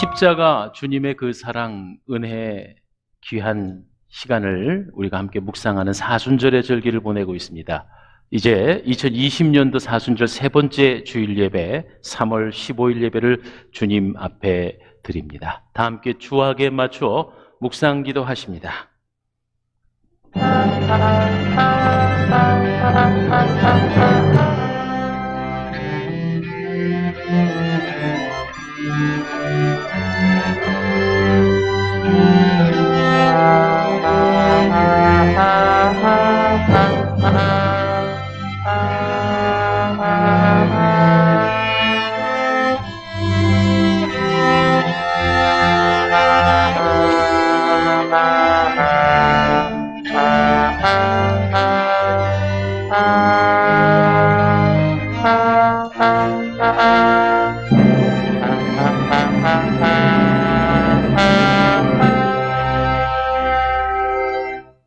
십자가 주님의 그 사랑, 은혜, 귀한 시간을 우리가 함께 묵상하는 사순절의 절기를 보내고 있습니다. 이제 2020년도 사순절 세 번째 주일 예배, 3월 15일 예배를 주님 앞에 드립니다. 다 함께 주악에 맞추어 묵상 기도하십니다.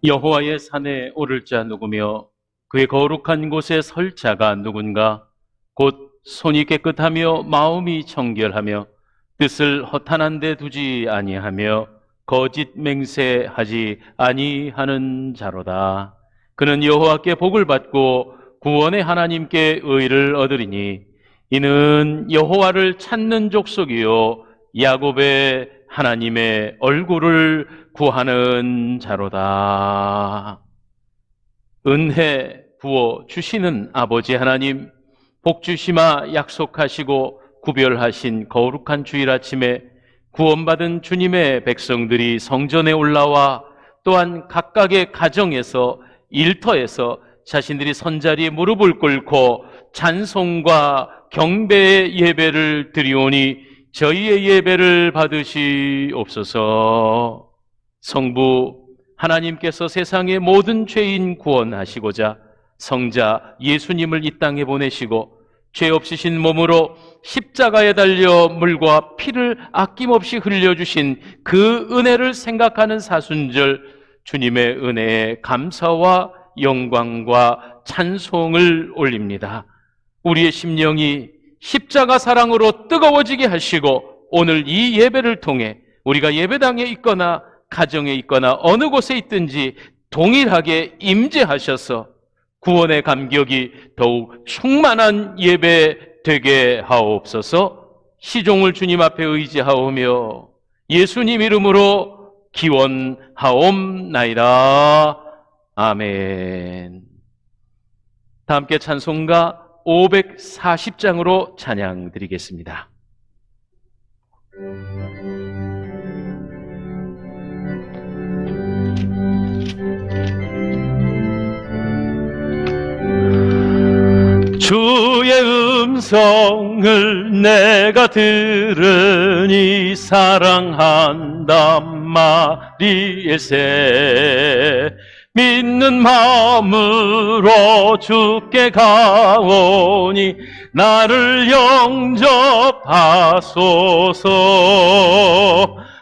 여호와의 산에 오를 자 누구며 그의 거룩한 곳에 설 자가 누군가? 곧 손이 깨끗하며 마음이 청결하며 뜻을 허탄한 데 두지 아니하며 거짓 맹세하지 아니하는 자로다. 그는 여호와께 복을 받고 구원의 하나님께 의를 얻으리니 이는 여호와를 찾는 족속이요 야곱의 하나님의 얼굴을 구하는 자로다. 은혜 부어 주시는 아버지 하나님, 복 주시마 약속하시고 구별하신 거룩한 주일 아침에 구원받은 주님의 백성들이 성전에 올라와 또한 각각의 가정에서 일터에서 자신들이 선자리에 무릎을 꿇고 찬송과 경배의 예배를 드리오니 저희의 예배를 받으시옵소서. 성부 하나님께서 세상의 모든 죄인 구원하시고자 성자 예수님을 이 땅에 보내시고 죄 없으신 몸으로 십자가에 달려 물과 피를 아낌없이 흘려주신 그 은혜를 생각하는 사순절, 주님의 은혜에 감사와 영광과 찬송을 올립니다. 우리의 심령이 십자가 사랑으로 뜨거워지게 하시고 오늘 이 예배를 통해 우리가 예배당에 있거나 가정에 있거나 어느 곳에 있든지 동일하게 임재하셔서 구원의 감격이 더욱 충만한 예배 되게 하옵소서. 시종을 주님 앞에 의지하오며 예수님 이름으로 기원하옵나이다. 아멘. 다 함께 찬송가 540장으로 찬양 드리겠습니다. 주의 음성을 내가 들으니 사랑한단 말일세. 믿는 마음으로 주께 가오니 나를 영접하소서.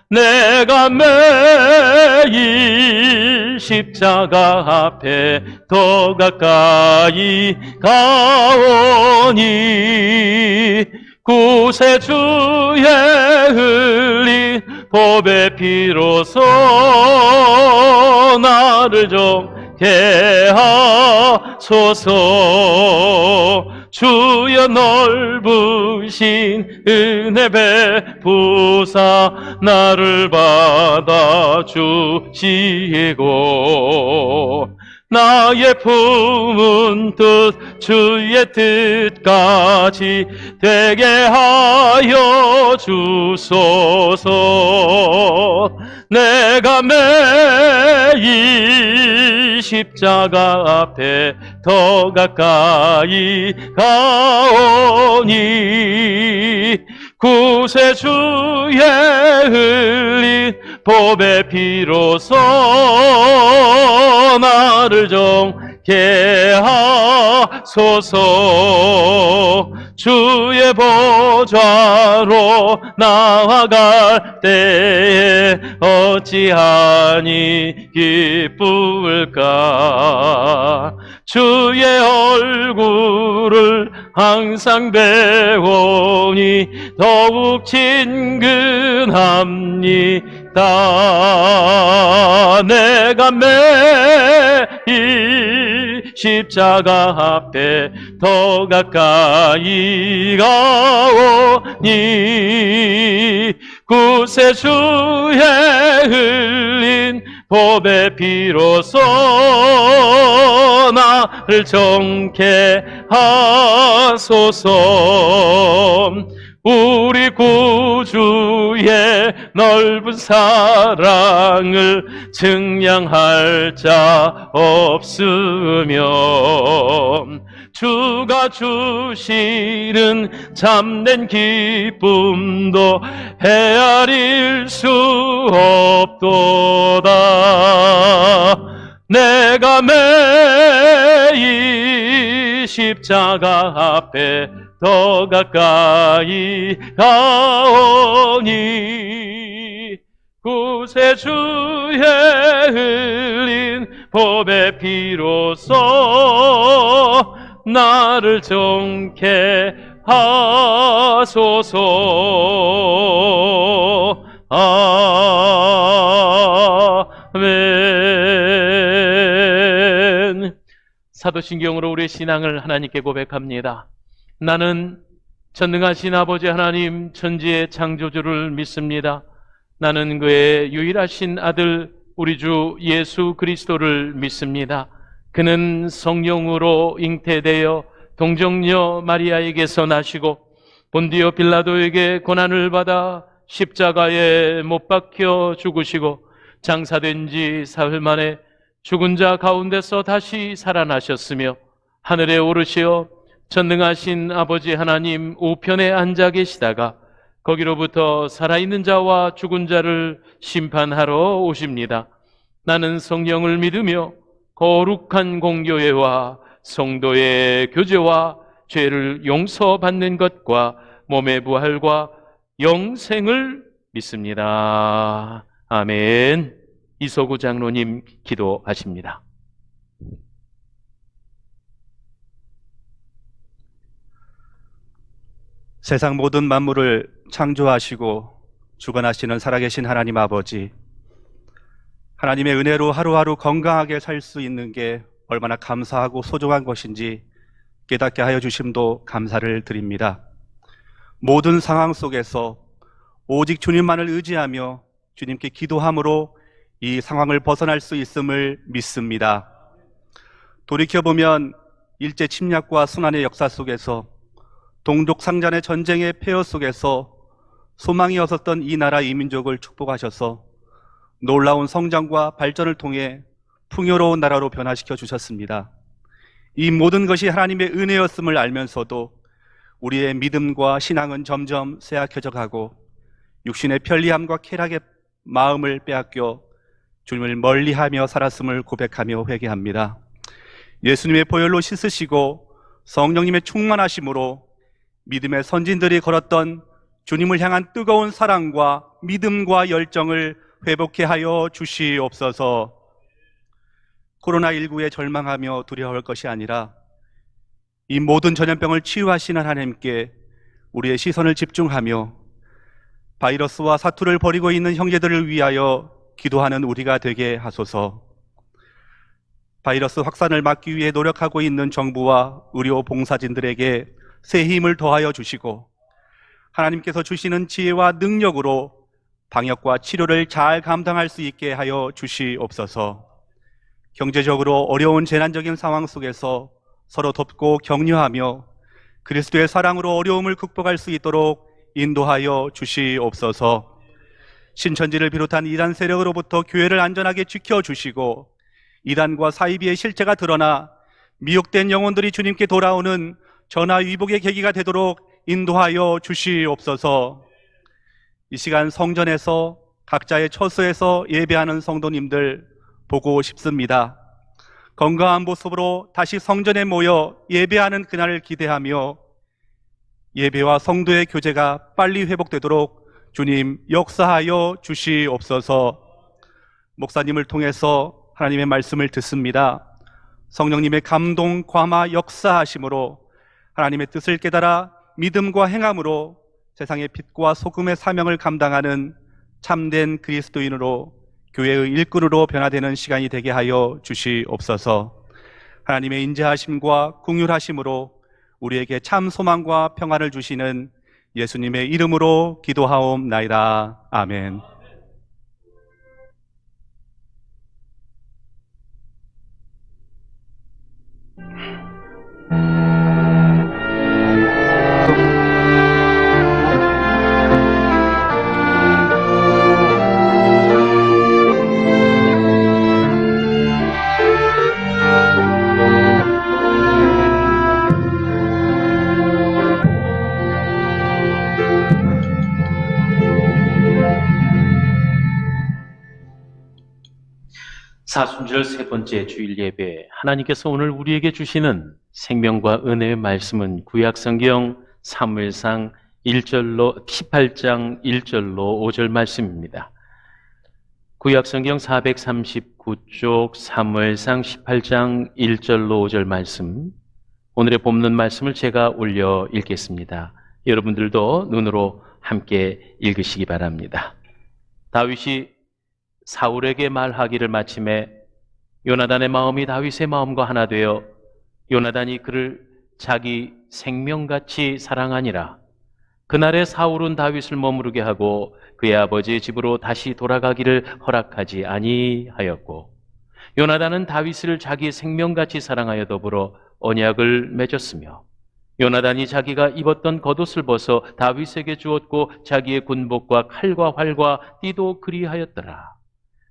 내가 매일 십자가 앞에 더 가까이 가오니 구세주의 흘린 보배 피로써 나를 정케 하소서. 주여 넓으신 은혜 베푸사 나를 받아주시고 나의 품은 뜻 주의 뜻까지 되게 하여 주소서. 내가 매일 십자가 앞에 더 가까이 가오니 구세주의 흘린 보배 피로써 나를 정케 하소서. 주의 보좌로 나아갈 때에 어찌하니 기쁠까. 주의 얼굴을 항상 배우니 더욱 친근합니다. 내가 매일 십자가 앞에 더 가까이 가오니 구세주의 흘린 보배 피로써 나를 정케 하소서. 우리 구주의 넓은 사랑을 증량할 자 없으면 주가 주시는 참된 기쁨도 헤아릴 수 없도다. 내가 매일 십자가 앞에 더 가까이 가오니 구세주의 흘린 보배 피로써 나를 정케 하소서. 아멘. 사도신경으로 우리의 신앙을 하나님께 고백합니다. 나는 전능하신 아버지 하나님 천지의 창조주를 믿습니다. 나는 그의 유일하신 아들 우리 주 예수 그리스도를 믿습니다. 그는 성령으로 잉태되어 동정녀 마리아에게서 나시고 본디오 빌라도에게 고난을 받아 십자가에 못 박혀 죽으시고 장사된 지 사흘 만에 죽은 자 가운데서 다시 살아나셨으며 하늘에 오르시어 전능하신 아버지 하나님 우편에 앉아 계시다가 거기로부터 살아있는 자와 죽은 자를 심판하러 오십니다. 나는 성령을 믿으며 거룩한 공교회와 성도의 교제와 죄를 용서받는 것과 몸의 부활과 영생을 믿습니다. 아멘. 이소구 장로님 기도하십니다. 세상 모든 만물을 창조하시고 주관하시는 살아계신 하나님 아버지, 하나님의 은혜로 하루하루 건강하게 살 수 있는 게 얼마나 감사하고 소중한 것인지 깨닫게 하여 주심도 감사를 드립니다. 모든 상황 속에서 오직 주님만을 의지하며 주님께 기도함으로 이 상황을 벗어날 수 있음을 믿습니다. 돌이켜보면 일제 침략과 순환의 역사 속에서 동족 상잔의 전쟁의 폐허 속에서 소망이 없었던 이 나라 이 민족을 축복하셔서 놀라운 성장과 발전을 통해 풍요로운 나라로 변화시켜 주셨습니다. 이 모든 것이 하나님의 은혜였음을 알면서도 우리의 믿음과 신앙은 점점 쇠약해져 가고 육신의 편리함과 쾌락의 마음을 빼앗겨 주님을 멀리하며 살았음을 고백하며 회개합니다. 예수님의 보혈로 씻으시고 성령님의 충만하심으로 믿음의 선진들이 걸었던 주님을 향한 뜨거운 사랑과 믿음과 열정을 회복케 하여 주시옵소서. 코로나19에 절망하며 두려워할 것이 아니라 이 모든 전염병을 치유하시는 하나님께 우리의 시선을 집중하며 바이러스와 사투를 벌이고 있는 형제들을 위하여 기도하는 우리가 되게 하소서. 바이러스 확산을 막기 위해 노력하고 있는 정부와 의료 봉사진들에게 새 힘을 더하여 주시고 하나님께서 주시는 지혜와 능력으로 방역과 치료를 잘 감당할 수 있게 하여 주시옵소서. 경제적으로 어려운 재난적인 상황 속에서 서로 돕고 격려하며 그리스도의 사랑으로 어려움을 극복할 수 있도록 인도하여 주시옵소서. 신천지를 비롯한 이단 세력으로부터 교회를 안전하게 지켜주시고 이단과 사이비의 실체가 드러나 미혹된 영혼들이 주님께 돌아오는 전화위복의 계기가 되도록 인도하여 주시옵소서. 이 시간 성전에서 각자의 처소에서 예배하는 성도님들 보고 싶습니다. 건강한 모습으로 다시 성전에 모여 예배하는 그날을 기대하며 예배와 성도의 교제가 빨리 회복되도록 주님 역사하여 주시옵소서. 목사님을 통해서 하나님의 말씀을 듣습니다. 성령님의 감동, 감화, 역사하심으로 하나님의 뜻을 깨달아 믿음과 행함으로 세상의 빛과 소금의 사명을 감당하는 참된 그리스도인으로 교회의 일꾼으로 변화되는 시간이 되게 하여 주시옵소서. 하나님의 인자하심과 긍휼하심으로 우리에게 참 소망과 평안을 주시는 예수님의 이름으로 기도하옵나이다. 아멘. 사순절 세 번째 주일 예배, 하나님께서 오늘 우리에게 주시는 생명과 은혜의 말씀은 구약성경 사무엘상 18장 1절로 5절 말씀입니다. 구약성경 439쪽 사무엘상 18장 1절로 5절 말씀, 오늘의 본문 말씀을 제가 올려 읽겠습니다. 여러분들도 눈으로 함께 읽으시기 바랍니다. 다윗이 사울에게 말하기를 마침에 요나단의 마음이 다윗의 마음과 하나 되어 요나단이 그를 자기 생명같이 사랑하니라. 그날에 사울은 다윗을 머무르게 하고 그의 아버지의 집으로 다시 돌아가기를 허락하지 아니하였고, 요나단은 다윗을 자기 생명같이 사랑하여 더불어 언약을 맺었으며, 요나단이 자기가 입었던 겉옷을 벗어 다윗에게 주었고 자기의 군복과 칼과 활과 띠도 그리하였더라.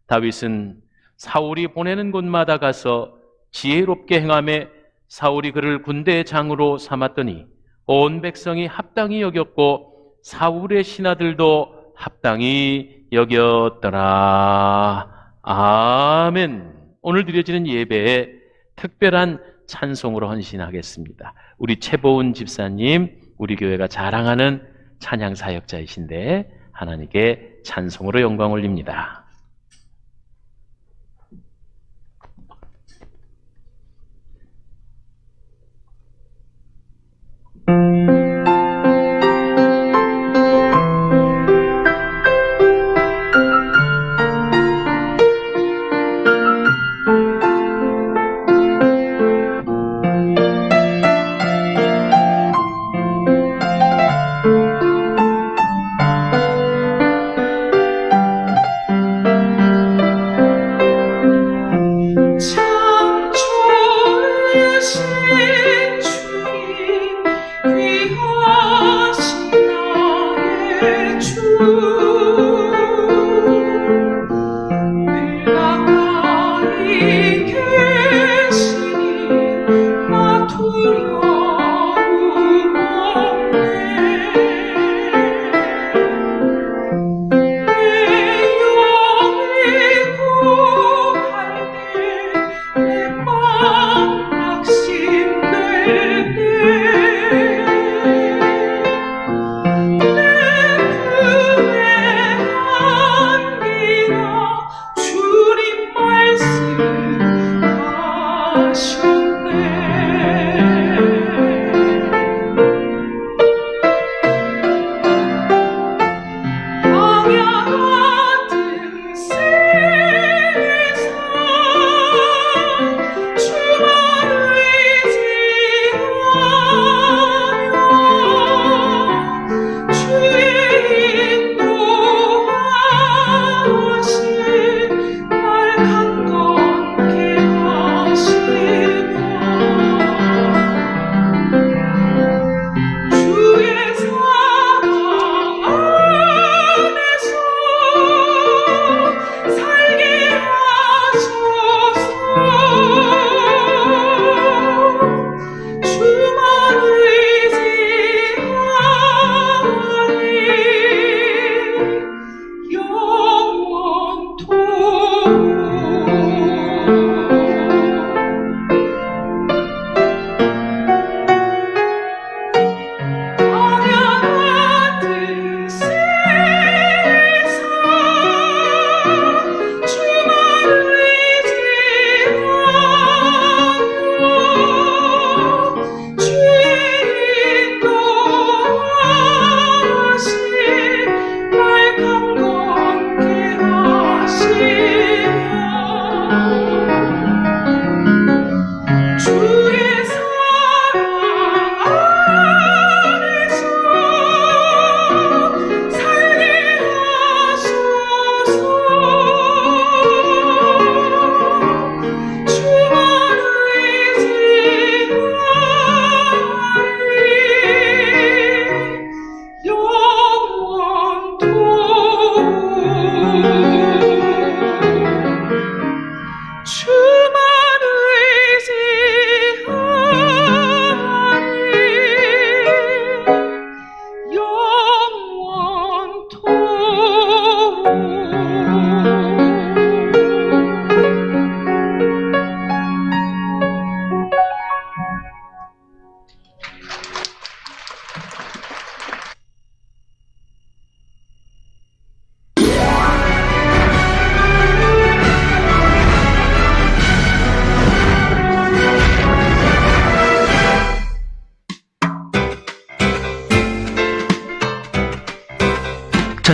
다윗은 사울이 보내는 곳마다 가서 지혜롭게 행하며 사울이 그를 군대의 장으로 삼았더니 온 백성이 합당히 여겼고 사울의 신하들도 합당히 여겼더라. 아멘. 오늘 드려지는 예배에 특별한 찬송으로 헌신하겠습니다. 우리 최보은 집사님, 우리 교회가 자랑하는 찬양 사역자이신데 하나님께 찬송으로 영광 올립니다.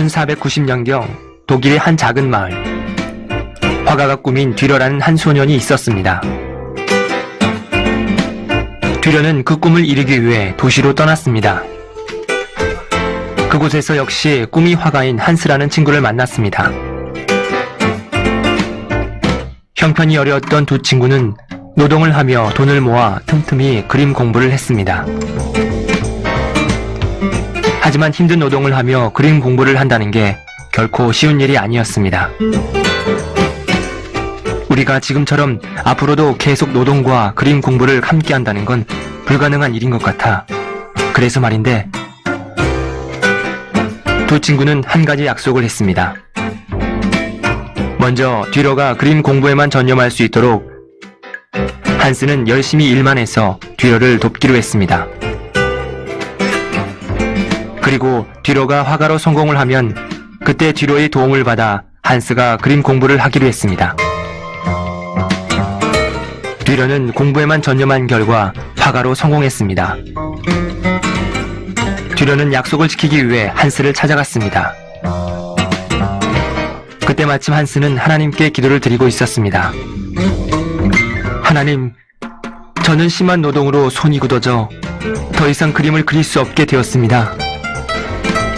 1490년경 독일의 한 작은 마을. 화가가 꾸민 뒤러라는 한 소년이 있었습니다. 뒤러는 그 꿈을 이루기 위해 도시로 떠났습니다. 그곳에서 역시 꿈이 화가인 한스라는 친구를 만났습니다. 형편이 어려웠던 두 친구는 노동을 하며 돈을 모아 틈틈이 그림 공부를 했습니다. 하지만 힘든 노동을 하며 그림 공부를 한다는 게 결코 쉬운 일이 아니었습니다. 우리가 지금처럼 앞으로도 계속 노동과 그림 공부를 함께 한다는 건 불가능한 일인 것 같아. 그래서 말인데, 두 친구는 한 가지 약속을 했습니다. 먼저 뒤러가 그림 공부에만 전념할 수 있도록 한스는 열심히 일만 해서 뒤러를 돕기로 했습니다. 그리고 뒤러가 화가로 성공을 하면 그때 뒤러의 도움을 받아 한스가 그림 공부를 하기로 했습니다. 뒤러는 공부에만 전념한 결과 화가로 성공했습니다. 뒤러는 약속을 지키기 위해 한스를 찾아갔습니다. 그때 마침 한스는 하나님께 기도를 드리고 있었습니다. 하나님, 저는 심한 노동으로 손이 굳어져 더 이상 그림을 그릴 수 없게 되었습니다.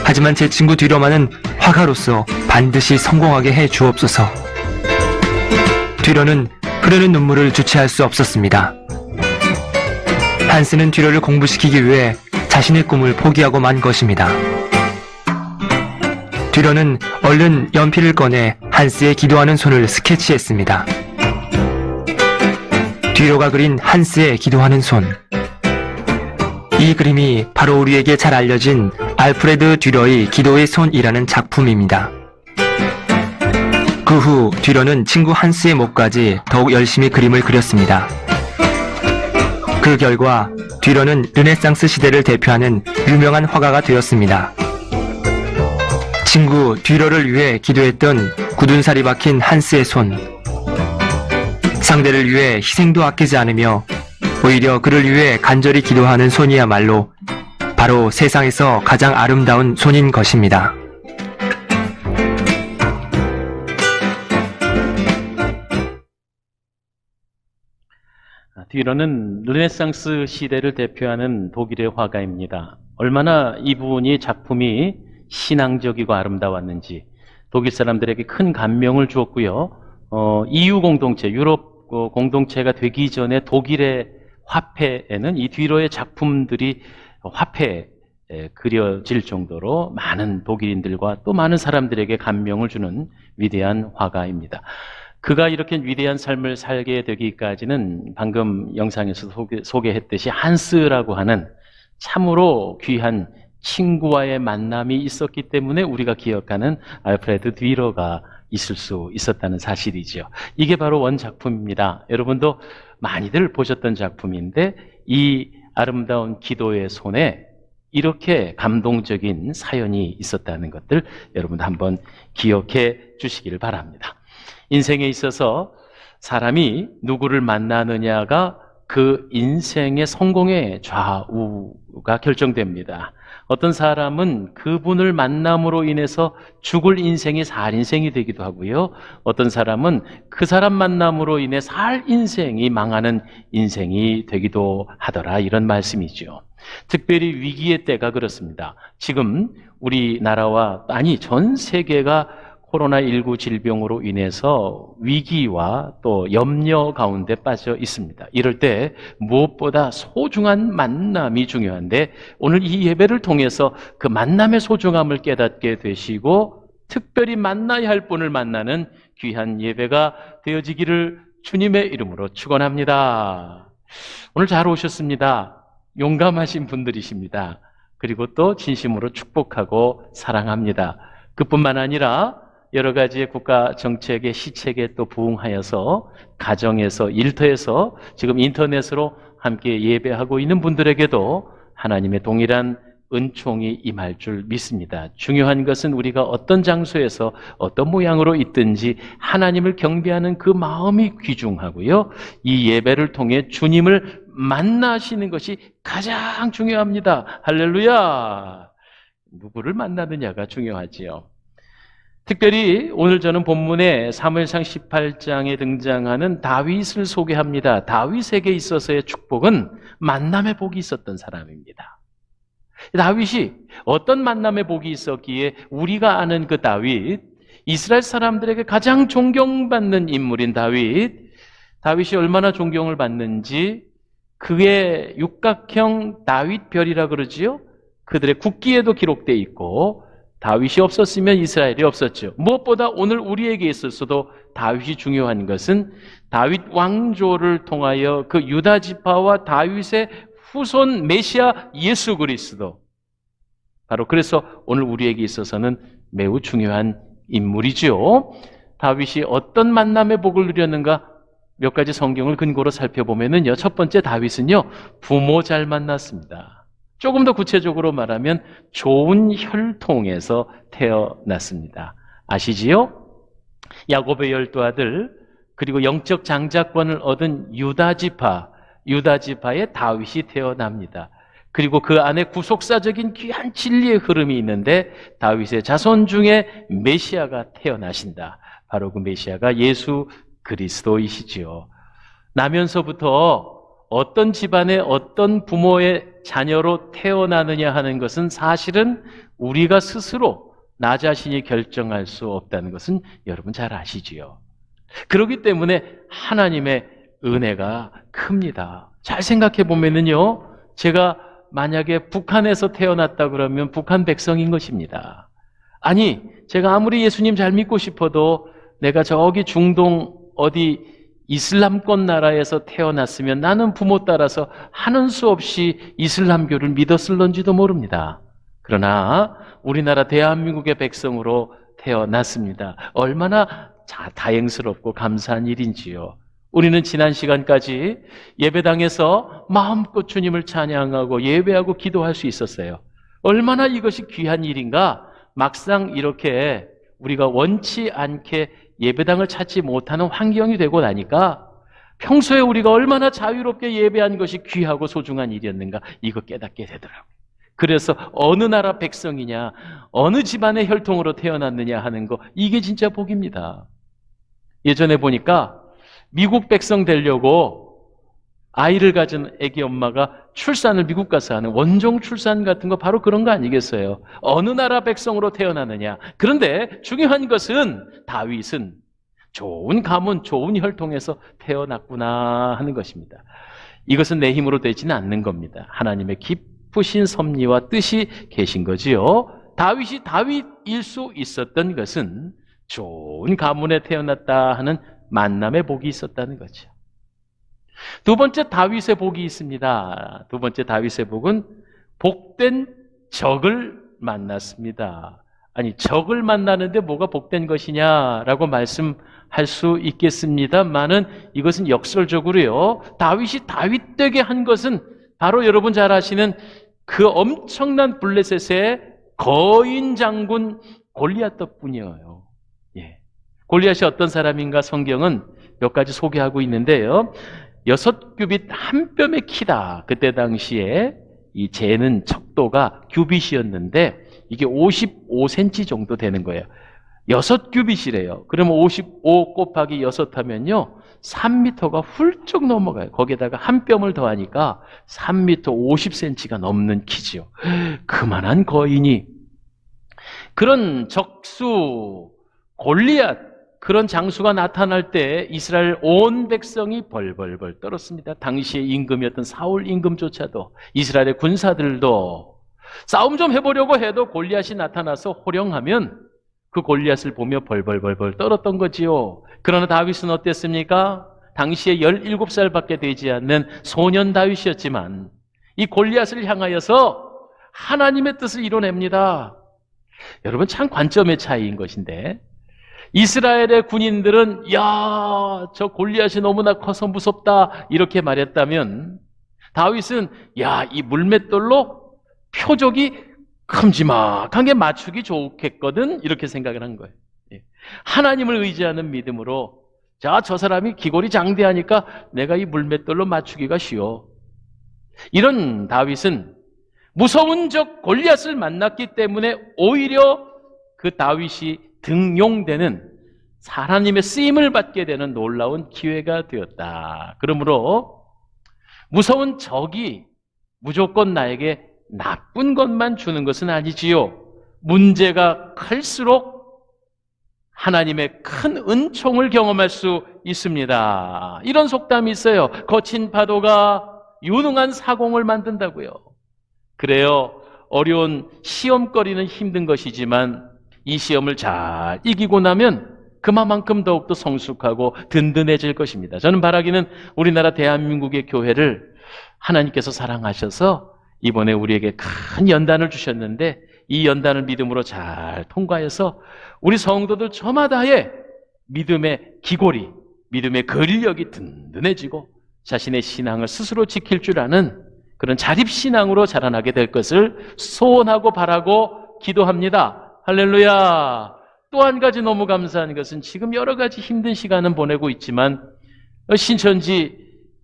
하지만 제 친구 뒤러만은 화가로서 반드시 성공하게 해 주옵소서. 뒤러는 흐르는 눈물을 주체할 수 없었습니다. 한스는 뒤러를 공부시키기 위해 자신의 꿈을 포기하고 만 것입니다. 뒤러는 얼른 연필을 꺼내 한스의 기도하는 손을 스케치했습니다. 뒤러가 그린 한스의 기도하는 손. 이 그림이 바로 우리에게 잘 알려진 알프레드 듀러의 기도의 손이라는 작품입니다. 그 후 듀러는 친구 한스의 목까지 더욱 열심히 그림을 그렸습니다. 그 결과 듀러는 르네상스 시대를 대표하는 유명한 화가가 되었습니다. 친구 듀러를 위해 기도했던 굳은 살이 박힌 한스의 손. 상대를 위해 희생도 아끼지 않으며 오히려 그를 위해 간절히 기도하는 손이야말로 바로 세상에서 가장 아름다운 손인 것입니다. 뒤로는 르네상스 시대를 대표하는 독일의 화가입니다. 얼마나 이분이 작품이 신앙적이고 아름다웠는지 독일 사람들에게 큰 감명을 주었고요. EU 공동체, 유럽 공동체가 되기 전에 독일의 화폐에는 이 뒤로의 작품들이 화폐에 그려질 정도로 많은 독일인들과 또 많은 사람들에게 감명을 주는 위대한 화가입니다. 그가 이렇게 위대한 삶을 살게 되기까지는 방금 영상에서 소개했듯이 한스라고 하는 참으로 귀한 친구와의 만남이 있었기 때문에 우리가 기억하는 알프레드 뒤러가 있을 수 있었다는 사실이죠. 이게 바로 원작품입니다. 여러분도 많이들 보셨던 작품인데 이 아름다운 기도의 손에 이렇게 감동적인 사연이 있었다는 것들 여러분도 한번 기억해 주시기를 바랍니다. 인생에 있어서 사람이 누구를 만나느냐가 그 인생의 성공의 좌우가 결정됩니다. 어떤 사람은 그분을 만남으로 인해서 죽을 인생이 살 인생이 되기도 하고요. 어떤 사람은 그 사람 만남으로 인해 살 인생이 망하는 인생이 되기도 하더라, 이런 말씀이죠. 특별히 위기의 때가 그렇습니다. 지금 우리나라와 아니 전 세계가 코로나19 질병으로 인해서 위기와 또 염려 가운데 빠져 있습니다. 이럴 때 무엇보다 소중한 만남이 중요한데 오늘 이 예배를 통해서 그 만남의 소중함을 깨닫게 되시고 특별히 만나야 할 분을 만나는 귀한 예배가 되어지기를 주님의 이름으로 축원합니다. 오늘 잘 오셨습니다. 용감하신 분들이십니다. 그리고 또 진심으로 축복하고 사랑합니다. 그뿐만 아니라 여러 가지의 국가 정책의 시책에 또 부응하여서 가정에서 일터에서 지금 인터넷으로 함께 예배하고 있는 분들에게도 하나님의 동일한 은총이 임할 줄 믿습니다. 중요한 것은 우리가 어떤 장소에서 어떤 모양으로 있든지 하나님을 경배하는 그 마음이 귀중하고요. 이 예배를 통해 주님을 만나시는 것이 가장 중요합니다. 할렐루야! 누구를 만나느냐가 중요하지요. 특별히 오늘 저는 본문에 사무엘상 18장에 등장하는 다윗을 소개합니다. 다윗에게 있어서의 축복은 만남의 복이 있었던 사람입니다. 다윗이 어떤 만남의 복이 있었기에 우리가 아는 그 다윗, 이스라엘 사람들에게 가장 존경받는 인물인 다윗이 얼마나 존경을 받는지 그의 육각형 다윗별이라 그러지요. 그들의 국기에도 기록되어 있고 다윗이 없었으면 이스라엘이 없었죠. 무엇보다 오늘 우리에게 있어서도 다윗이 중요한 것은 다윗 왕조를 통하여 그 유다 지파와 다윗의 후손 메시아 예수 그리스도, 바로 그래서 오늘 우리에게 있어서는 매우 중요한 인물이죠. 다윗이 어떤 만남의 복을 누렸는가? 몇 가지 성경을 근거로 살펴보면요. 첫 번째, 다윗은요, 부모 잘 만났습니다. 조금 더 구체적으로 말하면 좋은 혈통에서 태어났습니다. 아시지요? 야곱의 12아들, 그리고 영적 장자권을 얻은 유다지파의 다윗이 태어납니다. 그리고 그 안에 구속사적인 귀한 진리의 흐름이 있는데 다윗의 자손 중에 메시아가 태어나신다. 바로 그 메시아가 예수 그리스도이시지요. 나면서부터 어떤 집안의 어떤 부모의 자녀로 태어나느냐 하는 것은 사실은 우리가 스스로 나 자신이 결정할 수 없다는 것은 여러분 잘 아시지요. 그렇기 때문에 하나님의 은혜가 큽니다. 잘 생각해 보면은요, 제가 만약에 북한에서 태어났다 그러면 북한 백성인 것입니다. 아니, 제가 아무리 예수님 잘 믿고 싶어도 내가 저기 중동 어디 이슬람권 나라에서 태어났으면 나는 부모 따라서 하는 수 없이 이슬람교를 믿었을런지도 모릅니다. 그러나 우리나라 대한민국의 백성으로 태어났습니다. 얼마나 다행스럽고 감사한 일인지요. 우리는 지난 시간까지 예배당에서 마음껏 주님을 찬양하고 예배하고 기도할 수 있었어요. 얼마나 이것이 귀한 일인가. 막상 이렇게 우리가 원치 않게 예배당을 찾지 못하는 환경이 되고 나니까 평소에 우리가 얼마나 자유롭게 예배한 것이 귀하고 소중한 일이었는가, 이거 깨닫게 되더라고요. 그래서 어느 나라 백성이냐, 어느 집안의 혈통으로 태어났느냐 하는 거, 이게 진짜 복입니다. 예전에 보니까 미국 백성 되려고 아이를 가진 애기 엄마가 출산을 미국 가서 하는 원정 출산 같은 거, 바로 그런 거 아니겠어요? 어느 나라 백성으로 태어나느냐. 그런데 중요한 것은 다윗은 좋은 가문, 좋은 혈통에서 태어났구나 하는 것입니다. 이것은 내 힘으로 되지는 않는 겁니다. 하나님의 깊으신 섭리와 뜻이 계신 거지요. 다윗이 다윗일 수 있었던 것은 좋은 가문에 태어났다 하는 만남의 복이 있었다는 거죠. 두 번째 다윗의 복이 있습니다. 두 번째 다윗의 복은 복된 적을 만났습니다. 아니, 적을 만나는데 뭐가 복된 것이냐라고 말씀할 수 있겠습니다만은 이것은 역설적으로요, 다윗이 다윗 되게 한 것은 바로 여러분 잘 아시는 그 엄청난 블레셋의 거인 장군 골리앗 덕분이에요. 예. 골리앗이 어떤 사람인가 성경은 몇 가지 소개하고 있는데요, 6규빗 한 뼘의 키다. 그때 당시에 이 재는 척도가 규빗이었는데 이게 55cm 정도 되는 거예요. 6규빗이래요. 그러면 55 곱하기 6 하면요, 3m가 훌쩍 넘어가요. 거기에다가 한 뼘을 더하니까 3m 50cm가 넘는 키지요. 그만한 거인이, 그런 적수 골리앗, 그런 장수가 나타날 때 이스라엘 온 백성이 벌벌벌 떨었습니다. 당시의 임금이었던 사울 임금조차도, 이스라엘의 군사들도 싸움 좀 해보려고 해도 골리앗이 나타나서 호령하면 그 골리앗을 보며 벌벌벌벌 떨었던 거지요. 그러나 다윗은 어땠습니까? 당시에 17살밖에 되지 않는 소년 다윗이었지만 이 골리앗을 향하여서 하나님의 뜻을 이뤄냅니다. 여러분, 참 관점의 차이인 것인데, 이스라엘의 군인들은 야, 저 골리앗이 너무나 커서 무섭다 이렇게 말했다면, 다윗은 야, 이 물맷돌로 표적이 큼지막하게 맞추기 좋겠거든 이렇게 생각을 한 거예요. 하나님을 의지하는 믿음으로, 자, 저 사람이 기골이 장대하니까 내가 이 물맷돌로 맞추기가 쉬워. 이런 다윗은 무서운 적 골리앗을 만났기 때문에 오히려 그 다윗이 등용되는 하나님의 쓰임을 받게 되는 놀라운 기회가 되었다. 그러므로 무서운 적이 무조건 나에게 나쁜 것만 주는 것은 아니지요. 문제가 클수록 하나님의 큰 은총을 경험할 수 있습니다. 이런 속담이 있어요. 거친 파도가 유능한 사공을 만든다고요. 그래요. 어려운 시험거리는 힘든 것이지만 이 시험을 잘 이기고 나면 그만큼 더욱더 성숙하고 든든해질 것입니다. 저는 바라기는 우리나라 대한민국의 교회를 하나님께서 사랑하셔서 이번에 우리에게 큰 연단을 주셨는데 이 연단을 믿음으로 잘 통과해서 우리 성도들 저마다의 믿음의 기골이, 믿음의 근력이 든든해지고 자신의 신앙을 스스로 지킬 줄 아는 그런 자립신앙으로 자라나게 될 것을 소원하고 바라고 기도합니다. 할렐루야. 또 한 가지 너무 감사한 것은 지금 여러 가지 힘든 시간은 보내고 있지만 신천지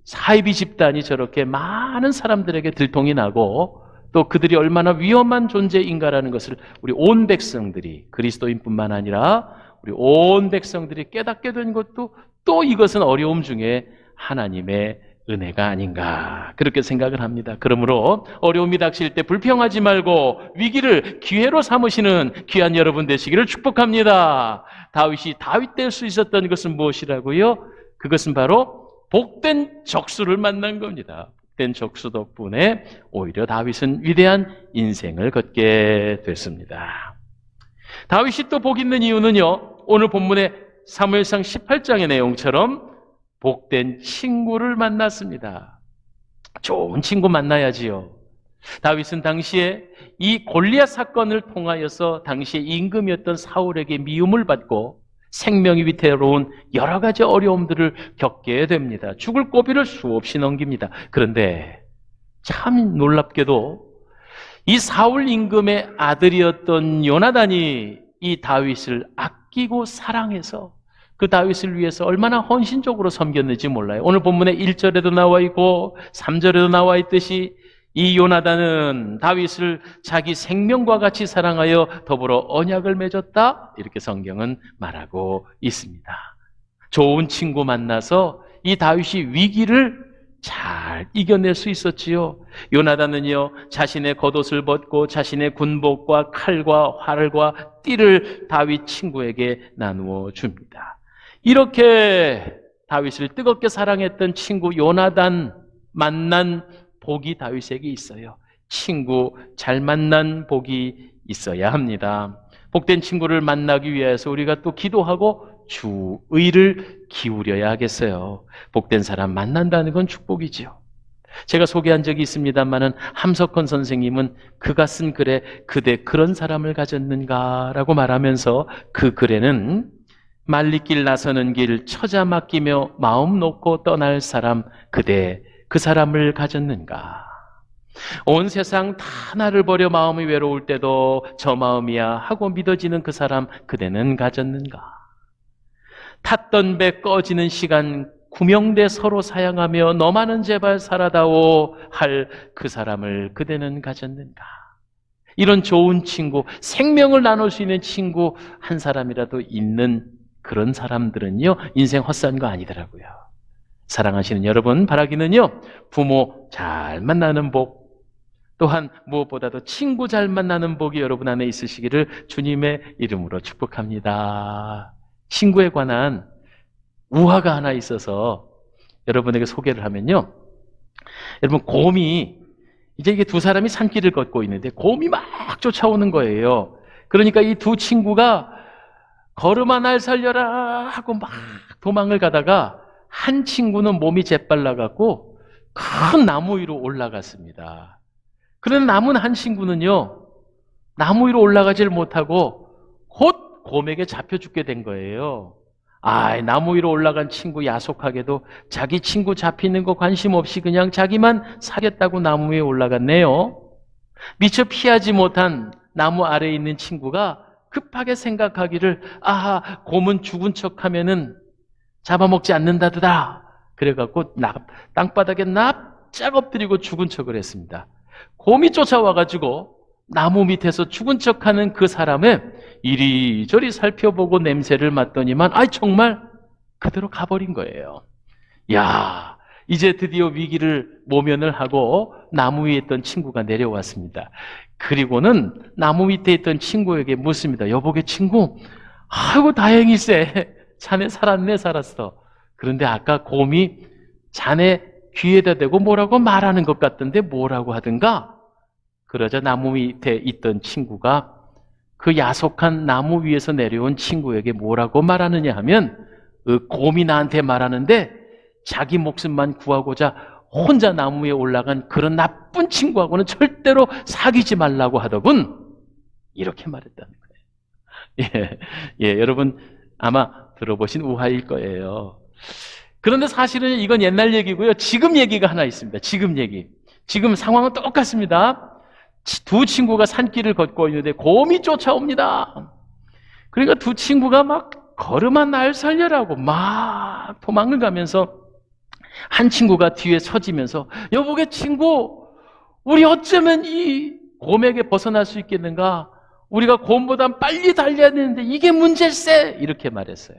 사이비 집단이 저렇게 많은 사람들에게 들통이 나고 또 그들이 얼마나 위험한 존재인가라는 것을 우리 온 백성들이, 그리스도인뿐만 아니라 우리 온 백성들이 깨닫게 된 것도 또 이것은 어려움 중에 하나님의 은혜가 아닌가 그렇게 생각을 합니다. 그러므로 어려움이 닥칠 때 불평하지 말고 위기를 기회로 삼으시는 귀한 여러분 되시기를 축복합니다. 다윗이 다윗 될 수 있었던 것은 무엇이라고요? 그것은 바로 복된 적수를 만난 겁니다. 복된 적수 덕분에 오히려 다윗은 위대한 인생을 걷게 됐습니다. 다윗이 또 복 있는 이유는요, 오늘 본문의 사무엘상 18장의 내용처럼 복된 친구를 만났습니다. 좋은 친구 만나야지요. 다윗은 당시에 이 골리앗 사건을 통하여서 당시에 임금이었던 사울에게 미움을 받고 생명이 위태로운 여러 가지 어려움들을 겪게 됩니다. 죽을 고비를 수없이 넘깁니다. 그런데 참 놀랍게도 이 사울 임금의 아들이었던 요나단이 이 다윗을 아끼고 사랑해서 그 다윗을 위해서 얼마나 헌신적으로 섬겼는지 몰라요. 오늘 본문에 1절에도 나와 있고 3절에도 나와 있듯이 이 요나단은 다윗을 자기 생명과 같이 사랑하여 더불어 언약을 맺었다. 이렇게 성경은 말하고 있습니다. 좋은 친구 만나서 이 다윗이 위기를 잘 이겨낼 수 있었지요. 요나단은요, 자신의 겉옷을 벗고 자신의 군복과 칼과 활과 띠를 다윗 친구에게 나누어 줍니다. 이렇게 다윗을 뜨겁게 사랑했던 친구 요나단 만난 복이 다윗에게 있어요. 친구 잘 만난 복이 있어야 합니다. 복된 친구를 만나기 위해서 우리가 또 기도하고 주의를 기울여야 하겠어요. 복된 사람 만난다는 건 축복이지요. 제가 소개한 적이 있습니다만은 함석헌 선생님은 그가 쓴 글에 그대 그런 사람을 가졌는가라고 말하면서 그 글에는 말리길 나서는 길 처자 맡기며 마음 놓고 떠날 사람 그대 그 사람을 가졌는가? 온 세상 다 나를 버려 마음이 외로울 때도 저 마음이야 하고 믿어지는 그 사람 그대는 가졌는가? 탔던 배 꺼지는 시간 구명대 서로 사양하며 너만은 제발 살아다오 할 그 사람을 그대는 가졌는가? 이런 좋은 친구, 생명을 나눌 수 있는 친구 한 사람이라도 있는 그런 사람들은요, 인생 헛산 거 아니더라고요. 사랑하시는 여러분, 바라기는요, 부모 잘 만나는 복, 또한 무엇보다도 친구 잘 만나는 복이 여러분 안에 있으시기를 주님의 이름으로 축복합니다. 친구에 관한 우화가 하나 있어서 여러분에게 소개를 하면요, 여러분 곰이 이제 이게 두 사람이 산길을 걷고 있는데 곰이 막 쫓아오는 거예요. 그러니까 이 두 친구가 걸음아 날 살려라 하고 막 도망을 가다가 한 친구는 몸이 재빨라갖고 큰 나무 위로 올라갔습니다. 그런데 남은 한 친구는요, 나무 위로 올라가질 못하고 곧 곰에게 잡혀 죽게 된 거예요. 나무 위로 올라간 친구 야속하게도 자기 친구 잡히는 거 관심 없이 그냥 자기만 사겠다고 나무 위에 올라갔네요. 미처 피하지 못한 나무 아래에 있는 친구가 급하게 생각하기를 곰은 죽은 척하면은 잡아먹지 않는다더라. 그래갖고 땅바닥에 납작 엎드리고 죽은 척을 했습니다. 곰이 쫓아와가지고 나무 밑에서 죽은 척하는 그 사람의 이리저리 살펴보고 냄새를 맡더니만 정말 그대로 가버린 거예요. 야, 이제 드디어 위기를 모면을 하고 나무 위에 있던 친구가 내려왔습니다. 그리고는 나무 밑에 있던 친구에게 묻습니다. 여보게 친구, 아이고 다행일세. 자네 살았네 살았어. 그런데 아까 곰이 자네 귀에다 대고 뭐라고 말하는 것 같던데 뭐라고 하든가? 그러자 나무 밑에 있던 친구가 그 야속한 나무 위에서 내려온 친구에게 뭐라고 말하느냐 하면 그 곰이 나한테 말하는데 자기 목숨만 구하고자 혼자 나무 위에 올라간 그런 나쁜 친구하고는 절대로 사귀지 말라고 하더군. 이렇게 말했다는 거예요. 여러분 아마 들어보신 우화일 거예요. 그런데 사실은 이건 옛날 얘기고요. 지금 얘기가 하나 있습니다. 지금 얘기. 지금 상황은 똑같습니다. 두 친구가 산길을 걷고 있는데 곰이 쫓아옵니다. 그러니까 두 친구가 막 걸음아 날 살려라고 막 도망을 가면서 한 친구가 뒤에 서지면서 여보게 친구, 우리 어쩌면 이 곰에게 벗어날 수 있겠는가? 우리가 곰보다 빨리 달려야 되는데 이게 문제일세! 이렇게 말했어요.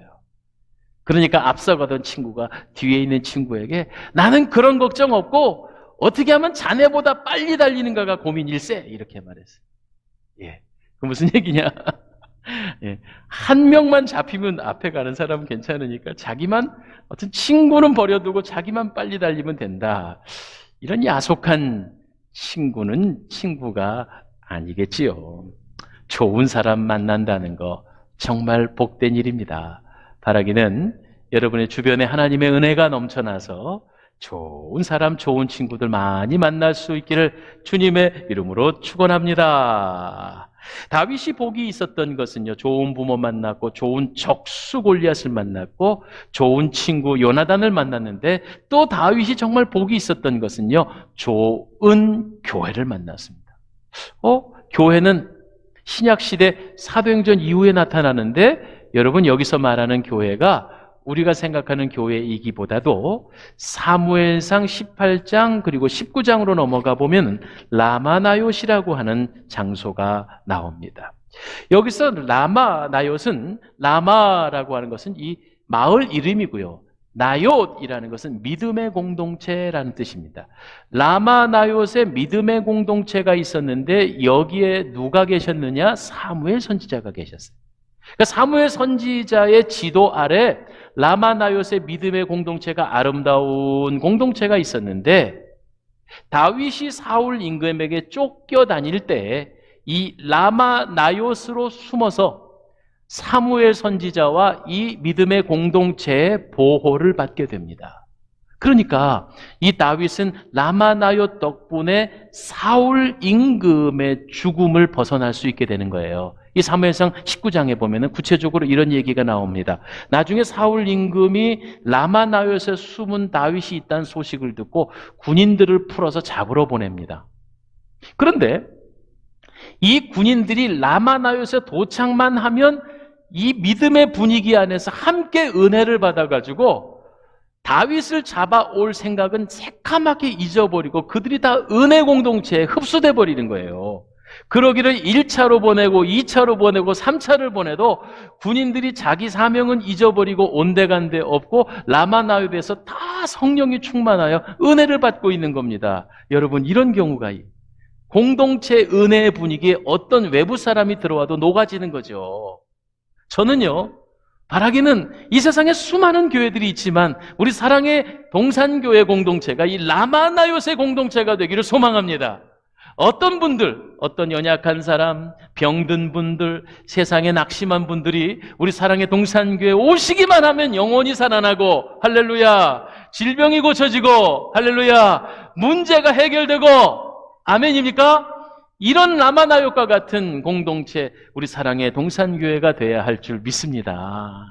그러니까 앞서가던 친구가 뒤에 있는 친구에게 나는 그런 걱정 없고 어떻게 하면 자네보다 빨리 달리는가가 고민일세! 이렇게 말했어요. 그 무슨 얘기냐? 한 명만 잡히면 앞에 가는 사람은 괜찮으니까 자기만 어떤 친구는 버려두고 자기만 빨리 달리면 된다. 이런 야속한 친구는 친구가 아니겠지요. 좋은 사람 만난다는 거 정말 복된 일입니다. 바라기는 여러분의 주변에 하나님의 은혜가 넘쳐나서 좋은 사람, 좋은 친구들 많이 만날 수 있기를 주님의 이름으로 축원합니다. 다윗이 복이 있었던 것은요, 좋은 부모 만났고 좋은 적수 골리앗을 만났고 좋은 친구 요나단을 만났는데 또 다윗이 정말 복이 있었던 것은요, 좋은 교회를 만났습니다. 교회는 신약시대 사도행전 이후에 나타나는데 여러분 여기서 말하는 교회가 우리가 생각하는 교회이기보다도 사무엘상 18장 그리고 19장으로 넘어가 보면 라마나요시라고 하는 장소가 나옵니다. 여기서 라마나요스는 라마라고 하는 것은 이 마을 이름이고요. 나요이라는 것은 믿음의 공동체라는 뜻입니다. 라마나요스에 믿음의 공동체가 있었는데 여기에 누가 계셨느냐? 사무엘 선지자가 계셨어요. 그러니까 사무엘 선지자의 지도 아래 라마나요스의 믿음의 공동체가 아름다운 공동체가 있었는데 다윗이 사울 임금에게 쫓겨다닐 때 이 라마나요스로 숨어서 사무엘 선지자와 이 믿음의 공동체의 보호를 받게 됩니다. 그러니까 이 다윗은 라마나요 덕분에 사울 임금의 죽음을 벗어날 수 있게 되는 거예요. 이 사무엘상 19장에 보면은 구체적으로 이런 얘기가 나옵니다. 나중에 사울 임금이 라마나요스에 숨은 다윗이 있다는 소식을 듣고 군인들을 풀어서 잡으러 보냅니다. 그런데 이 군인들이 라마나요스에 도착만 하면 이 믿음의 분위기 안에서 함께 은혜를 받아가지고 다윗을 잡아올 생각은 새카맣게 잊어버리고 그들이 다 은혜 공동체에 흡수돼 버리는 거예요. 그러기를 1차로 보내고 2차로 보내고 3차를 보내도 군인들이 자기 사명은 잊어버리고 온데간데 없고 라마나요스에서 다 성령이 충만하여 은혜를 받고 있는 겁니다. 여러분 이런 경우가 공동체 은혜의 분위기에 어떤 외부 사람이 들어와도 녹아지는 거죠. 저는요, 바라기는 이 세상에 수많은 교회들이 있지만 우리 사랑의 동산교회 공동체가 이 라마나요스의 공동체가 되기를 소망합니다. 어떤 분들, 어떤 연약한 사람, 병든 분들, 세상에 낙심한 분들이 우리 사랑의 동산교회에 오시기만 하면 영혼이 살아나고 할렐루야, 질병이 고쳐지고 할렐루야, 문제가 해결되고 아멘입니까? 이런 라마나요과 같은 공동체, 우리 사랑의 동산교회가 돼야 할 줄 믿습니다.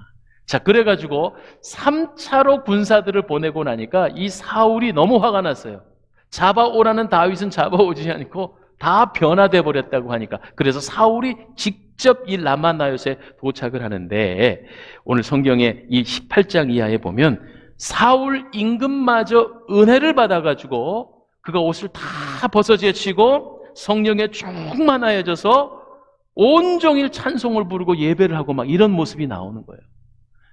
자, 그래가지고 3차로 군사들을 보내고 나니까 이 사울이 너무 화가 났어요. 잡아오라는 다윗은 잡아오지 않고 다 변화돼 버렸다고 하니까 그래서 사울이 직접 이 라마나요스에 도착을 하는데 오늘 성경의 이 18장 이하에 보면 사울 임금마저 은혜를 받아가지고 그가 옷을 다 벗어제치고 성령에 충만하여져서 온종일 찬송을 부르고 예배를 하고 막 이런 모습이 나오는 거예요.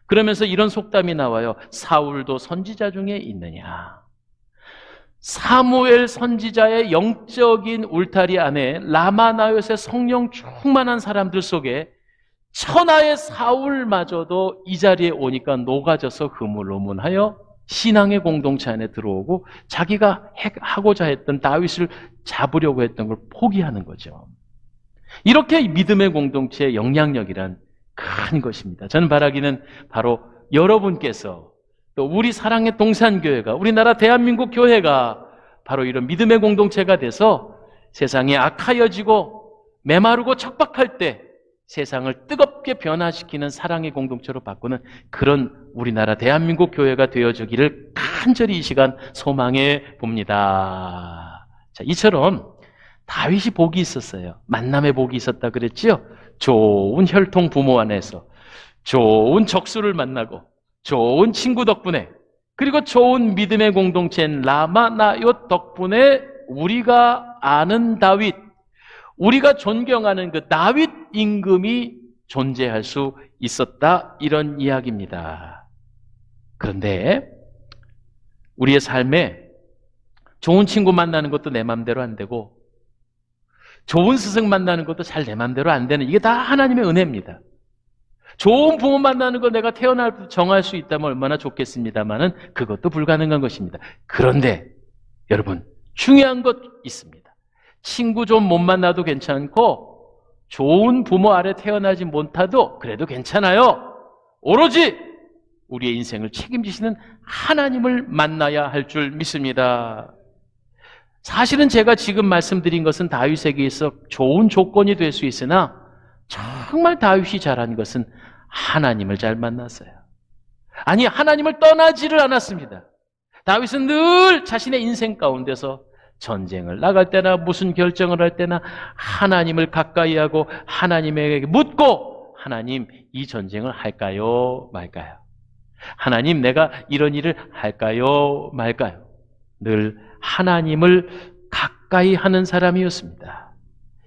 그러면서 이런 속담이 나와요. 사울도 선지자 중에 있느냐. 사무엘 선지자의 영적인 울타리 안에 라마나요의 성령 충만한 사람들 속에 천하의 사울마저도 이 자리에 오니까 녹아져서 흐물흐물하여 신앙의 공동체 안에 들어오고 자기가 하고자 했던 다윗을 잡으려고 했던 걸 포기하는 거죠. 이렇게 믿음의 공동체의 영향력이란 큰 것입니다. 저는 바라기는 바로 여러분께서 또 우리 사랑의 동산교회가, 우리나라 대한민국 교회가 바로 이런 믿음의 공동체가 돼서 세상이 악하여지고 메마르고 척박할 때 세상을 뜨겁게 변화시키는 사랑의 공동체로 바꾸는 그런 우리나라 대한민국 교회가 되어주기를 간절히 이 시간 소망해 봅니다. 자, 이처럼 다윗이 복이 있었어요. 만남의 복이 있었다 그랬지요? 좋은 혈통 부모 안에서 좋은 적수를 만나고 좋은 친구 덕분에 그리고 좋은 믿음의 공동체인 라마나요 덕분에 우리가 아는 다윗, 우리가 존경하는 그 다윗 임금이 존재할 수 있었다, 이런 이야기입니다. 그런데 우리의 삶에 좋은 친구 만나는 것도 내 맘대로 안 되고 좋은 스승 만나는 것도 잘 내 맘대로 안 되는, 이게 다 하나님의 은혜입니다. 좋은 부모 만나는 거 내가 태어날 때 정할 수 있다면 얼마나 좋겠습니다만은 그것도 불가능한 것입니다. 그런데 여러분, 중요한 것 있습니다. 친구 좀 못 만나도 괜찮고 좋은 부모 아래 태어나지 못해도 그래도 괜찮아요. 오로지 우리의 인생을 책임지시는 하나님을 만나야 할 줄 믿습니다. 사실은 제가 지금 말씀드린 것은 다윗에게 있어 좋은 조건이 될 수 있으나 정말 다윗이 잘한 것은 하나님을 잘 만났어요. 아니, 하나님을 떠나지를 않았습니다. 다윗은 늘 자신의 인생 가운데서 전쟁을 나갈 때나 무슨 결정을 할 때나 하나님을 가까이 하고 하나님에게 묻고, 하나님, 이 전쟁을 할까요 말까요? 하나님, 내가 이런 일을 할까요 말까요? 늘 하나님을 가까이 하는 사람이었습니다.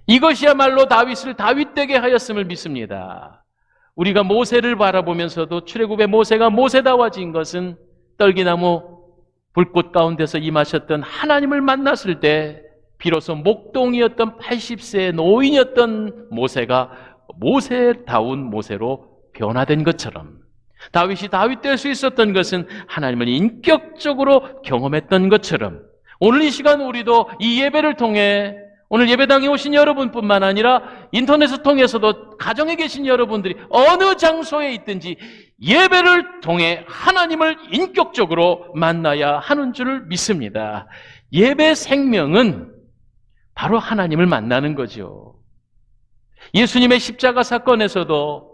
이것이야말로 다윗을 다윗되게 하였음을 믿습니다. 우리가 모세를 바라보면서도 출애굽의 모세가 모세다워진 것은 떨기나무 불꽃 가운데서 임하셨던 하나님을 만났을 때 비로소 목동이었던 80세의 노인이었던 모세가 모세다운 모세로 변화된 것처럼, 다윗이 다윗 될 수 있었던 것은 하나님을 인격적으로 경험했던 것처럼, 오늘 이 시간 우리도 이 예배를 통해 오늘 예배당에 오신 여러분뿐만 아니라 인터넷을 통해서도 가정에 계신 여러분들이 어느 장소에 있든지 예배를 통해 하나님을 인격적으로 만나야 하는 줄 믿습니다. 예배 생명은 바로 하나님을 만나는 거죠. 예수님의 십자가 사건에서도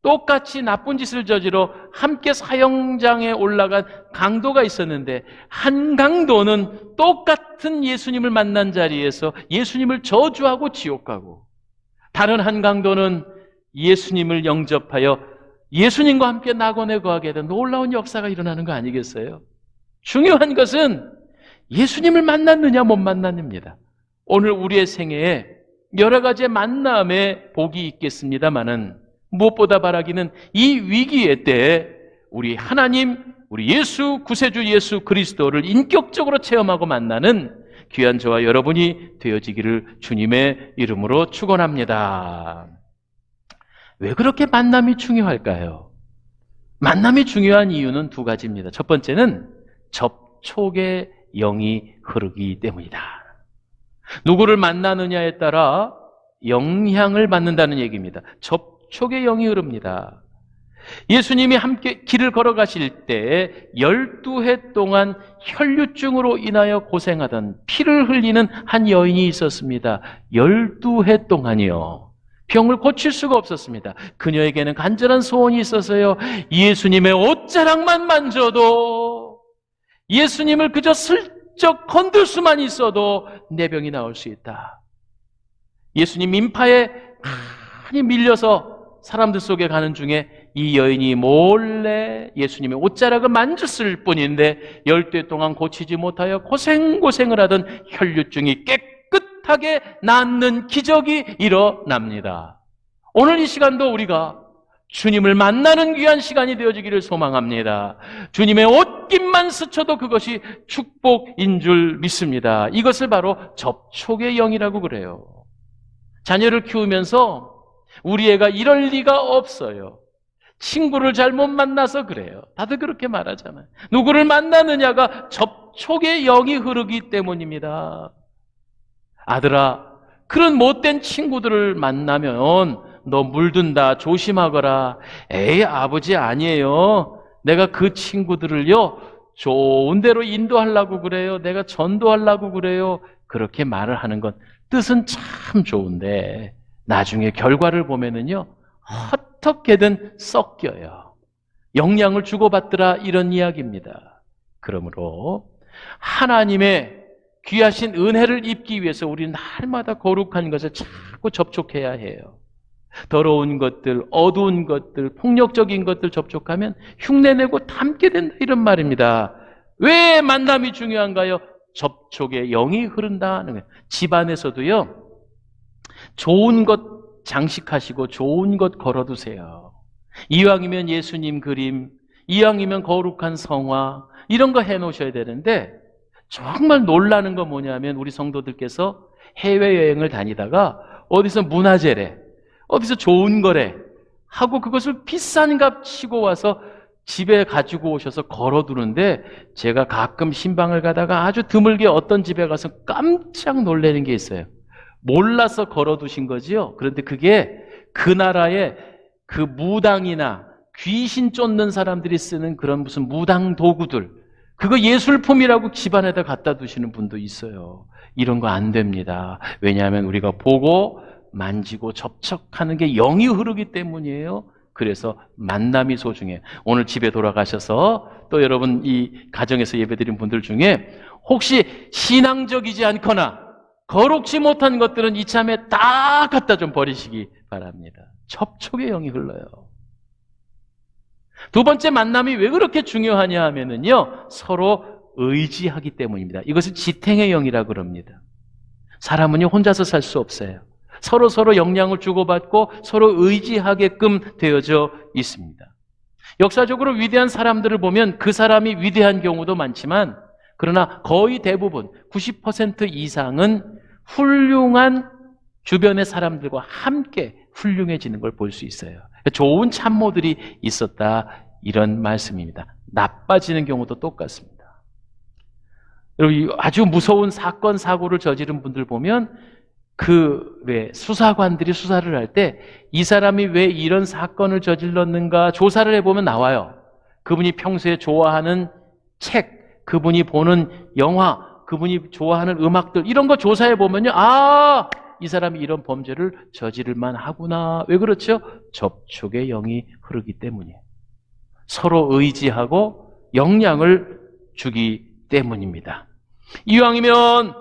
똑같이 나쁜 짓을 저지러 함께 사형장에 올라간 강도가 있었는데, 한 강도는 똑같은 예수님을 만난 자리에서 예수님을 저주하고 지옥 가고, 다른 한 강도는 예수님을 영접하여 예수님과 함께 낙원에 거하게 된 놀라운 역사가 일어나는 거 아니겠어요? 중요한 것은 예수님을 만났느냐 못 만났느냐입니다. 오늘 우리의 생애에 여러 가지의 만남의 복이 있겠습니다마는 무엇보다 바라기는 이 위기의 때에 우리 하나님, 우리 예수, 구세주 예수 그리스도를 인격적으로 체험하고 만나는 귀한 저와 여러분이 되어지기를 주님의 이름으로 축원합니다. 왜 그렇게 만남이 중요할까요? 만남이 중요한 이유는 두 가지입니다. 첫 번째는 접촉의 영이 흐르기 때문이다. 누구를 만나느냐에 따라 영향을 받는다는 얘기입니다. 접촉의 영이 흐릅니다. 예수님이 함께 길을 걸어가실 때 12해 동안 혈류증으로 인하여 고생하던, 피를 흘리는 한 여인이 있었습니다. 12해 동안이요. 병을 고칠 수가 없었습니다. 그녀에게는 간절한 소원이 있어서요. 예수님의 옷자락만 만져도, 예수님을 그저 슬쩍 건들 수만 있어도 내 병이 나을 수 있다. 예수님 인파에 많이 밀려서 사람들 속에 가는 중에 이 여인이 몰래 예수님의 옷자락을 만졌을 뿐인데 12해 동안 고치지 못하여 고생을 하던 혈류증이 깨끗하게 씩씩하게 낫는 기적이 일어납니다. 오늘 이 시간도 우리가 주님을 만나는 귀한 시간이 되어지기를 소망합니다. 주님의 옷깃만 스쳐도 그것이 축복인 줄 믿습니다. 이것을 바로 접촉의 영이라고 그래요. 자녀를 키우면서 우리 애가 이럴 리가 없어요. 친구를 잘못 만나서 그래요. 다들 그렇게 말하잖아요. 누구를 만나느냐가 접촉의 영이 흐르기 때문입니다. 아들아, 그런 못된 친구들을 만나면 너 물든다, 조심하거라. 에이, 아버지 아니에요. 내가 그 친구들을요 좋은 데로 인도하려고 그래요. 내가 전도하려고 그래요. 그렇게 말을 하는 건 뜻은 참 좋은데 나중에 결과를 보면은요 어떻게든 섞여요. 영향을 주고받더라, 이런 이야기입니다. 그러므로 하나님의 귀하신 은혜를 입기 위해서 우리는 날마다 거룩한 것을 자꾸 접촉해야 해요. 더러운 것들, 어두운 것들, 폭력적인 것들 접촉하면 흉내내고 담게 된다, 이런 말입니다. 왜 만남이 중요한가요? 접촉의 영이 흐른다는 거예요. 집안에서도요 좋은 것 장식하시고 좋은 것 걸어두세요. 이왕이면 예수님 그림, 이왕이면 거룩한 성화, 이런 거 해놓으셔야 되는데 정말 놀라는 건 뭐냐면 우리 성도들께서 해외여행을 다니다가 어디서 문화재래, 어디서 좋은 거래 하고 그것을 비싼 값 치고 와서 집에 가지고 오셔서 걸어두는데 제가 가끔 신방을 가다가 아주 드물게 어떤 집에 가서 깜짝 놀라는 게 있어요. 몰라서 걸어두신 거지요. 그런데 그게 그 나라의 그 무당이나 귀신 쫓는 사람들이 쓰는 그런 무슨 무당 도구들, 그거 예술품이라고 집안에다 갖다 두시는 분도 있어요. 이런 거 안 됩니다. 왜냐하면 우리가 보고 만지고 접촉하는 게 영이 흐르기 때문이에요. 그래서 만남이 소중해요. 오늘 집에 돌아가셔서 또 여러분 이 가정에서 예배드린 분들 중에 혹시 신앙적이지 않거나 거룩지 못한 것들은 이참에 다 갖다 좀 버리시기 바랍니다. 접촉의 영이 흘러요. 두 번째 만남이 왜 그렇게 중요하냐 하면은요, 서로 의지하기 때문입니다. 이것을 지탱의 영이라고 그럽니다. 사람은요, 혼자서 살 수 없어요. 서로 영향을 주고받고 서로 의지하게끔 되어져 있습니다. 역사적으로 위대한 사람들을 보면 그 사람이 위대한 경우도 많지만 그러나 거의 대부분 90% 이상은 훌륭한 주변의 사람들과 함께 훌륭해지는 걸 볼 수 있어요. 좋은 참모들이 있었다, 이런 말씀입니다. 나빠지는 경우도 똑같습니다. 여러분, 아주 무서운 사건 사고를 저지른 분들 보면 왜 수사관들이 수사를 할 때 이 사람이 왜 이런 사건을 저질렀는가 조사를 해보면 나와요. 그분이 평소에 좋아하는 책, 그분이 보는 영화, 그분이 좋아하는 음악들, 이런 거 조사해보면요, 이 사람이 이런 범죄를 저지를 만하구나. 왜 그렇죠? 접촉의 영이 흐르기 때문이에요. 서로 의지하고 영향을 주기 때문입니다. 이왕이면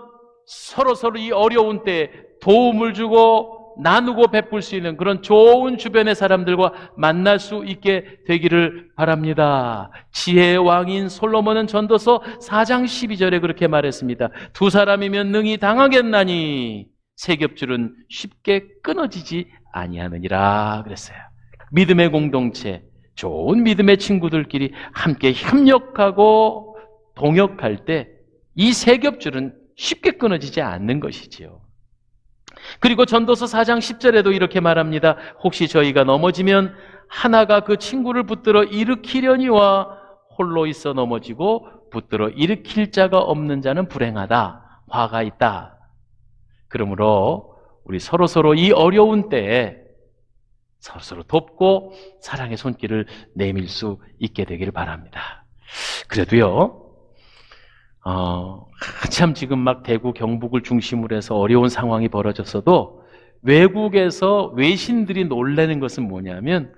서로 이 어려운 때 도움을 주고 나누고 베풀 수 있는 그런 좋은 주변의 사람들과 만날 수 있게 되기를 바랍니다. 지혜의 왕인 솔로몬은 전도서 4장 12절에 그렇게 말했습니다. 두 사람이면 능히 당하겠나니 세 겹줄은 쉽게 끊어지지 아니하느니라 그랬어요. 믿음의 공동체, 좋은 믿음의 친구들끼리 함께 협력하고 동역할 때 이 세 겹줄은 쉽게 끊어지지 않는 것이지요. 그리고 전도서 4장 10절에도 이렇게 말합니다. 혹시 저희가 넘어지면 하나가 그 친구를 붙들어 일으키려니와 홀로 있어 넘어지고 붙들어 일으킬 자가 없는 자는 불행하다, 화가 있다. 그러므로 우리 서로 이 어려운 때에 서로 돕고 사랑의 손길을 내밀 수 있게 되기를 바랍니다. 그래도요, 한참 지금 막 대구 경북을 중심으로 해서 어려운 상황이 벌어졌어도 외국에서 외신들이 놀라는 것은 뭐냐면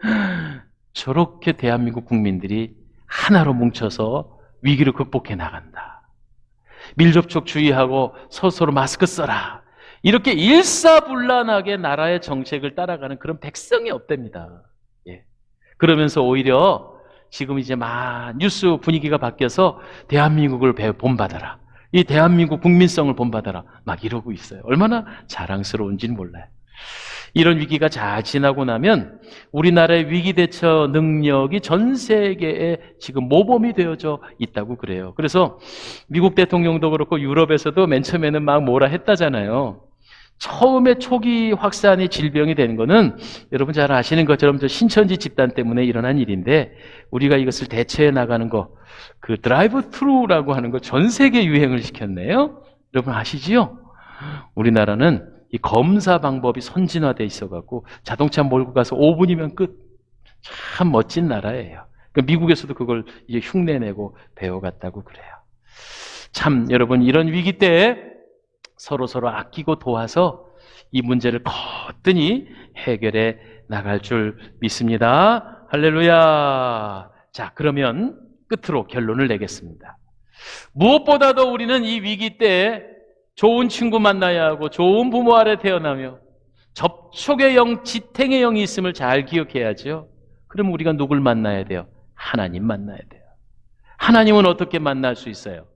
저렇게 대한민국 국민들이 하나로 뭉쳐서 위기를 극복해 나간다. 밀접촉 주의하고 서로 마스크 써라. 이렇게 일사불란하게 나라의 정책을 따라가는 그런 백성이 없답니다. 예. 그러면서 오히려 지금 이제 막 뉴스 분위기가 바뀌어서 대한민국을 본받아라. 이 대한민국 국민성을 본받아라. 막 이러고 있어요. 얼마나 자랑스러운지는 몰라요. 이런 위기가 잘 지나고 나면 우리나라의 위기 대처 능력이 전 세계에 지금 모범이 되어져 있다고 그래요. 그래서 미국 대통령도 그렇고 유럽에서도 맨 처음에는 막 뭐라 했다잖아요. 처음에 초기 확산이 질병이 되는 거는 여러분 잘 아시는 것처럼 저 신천지 집단 때문에 일어난 일인데 우리가 이것을 대처해 나가는 거, 그 드라이브 트루라고 하는 거 전 세계 유행을 시켰네요. 여러분 아시지요? 우리나라는 이 검사 방법이 선진화돼 있어갖고 자동차 몰고 가서 5분이면 끝. 참 멋진 나라예요. 그러니까 미국에서도 그걸 이제 흉내내고 배워갔다고 그래요. 참 여러분 이런 위기 때에 서로 아끼고 도와서 이 문제를 거뜬히 해결해 나갈 줄 믿습니다. 할렐루야. 자, 그러면 끝으로 결론을 내겠습니다. 무엇보다도 우리는 이 위기 때에 좋은 친구 만나야 하고 좋은 부모 아래 태어나며 접촉의 영, 지탱의 영이 있음을 잘 기억해야죠. 그럼 우리가 누굴 만나야 돼요? 하나님 만나야 돼요. 하나님은 어떻게 만날 수 있어요?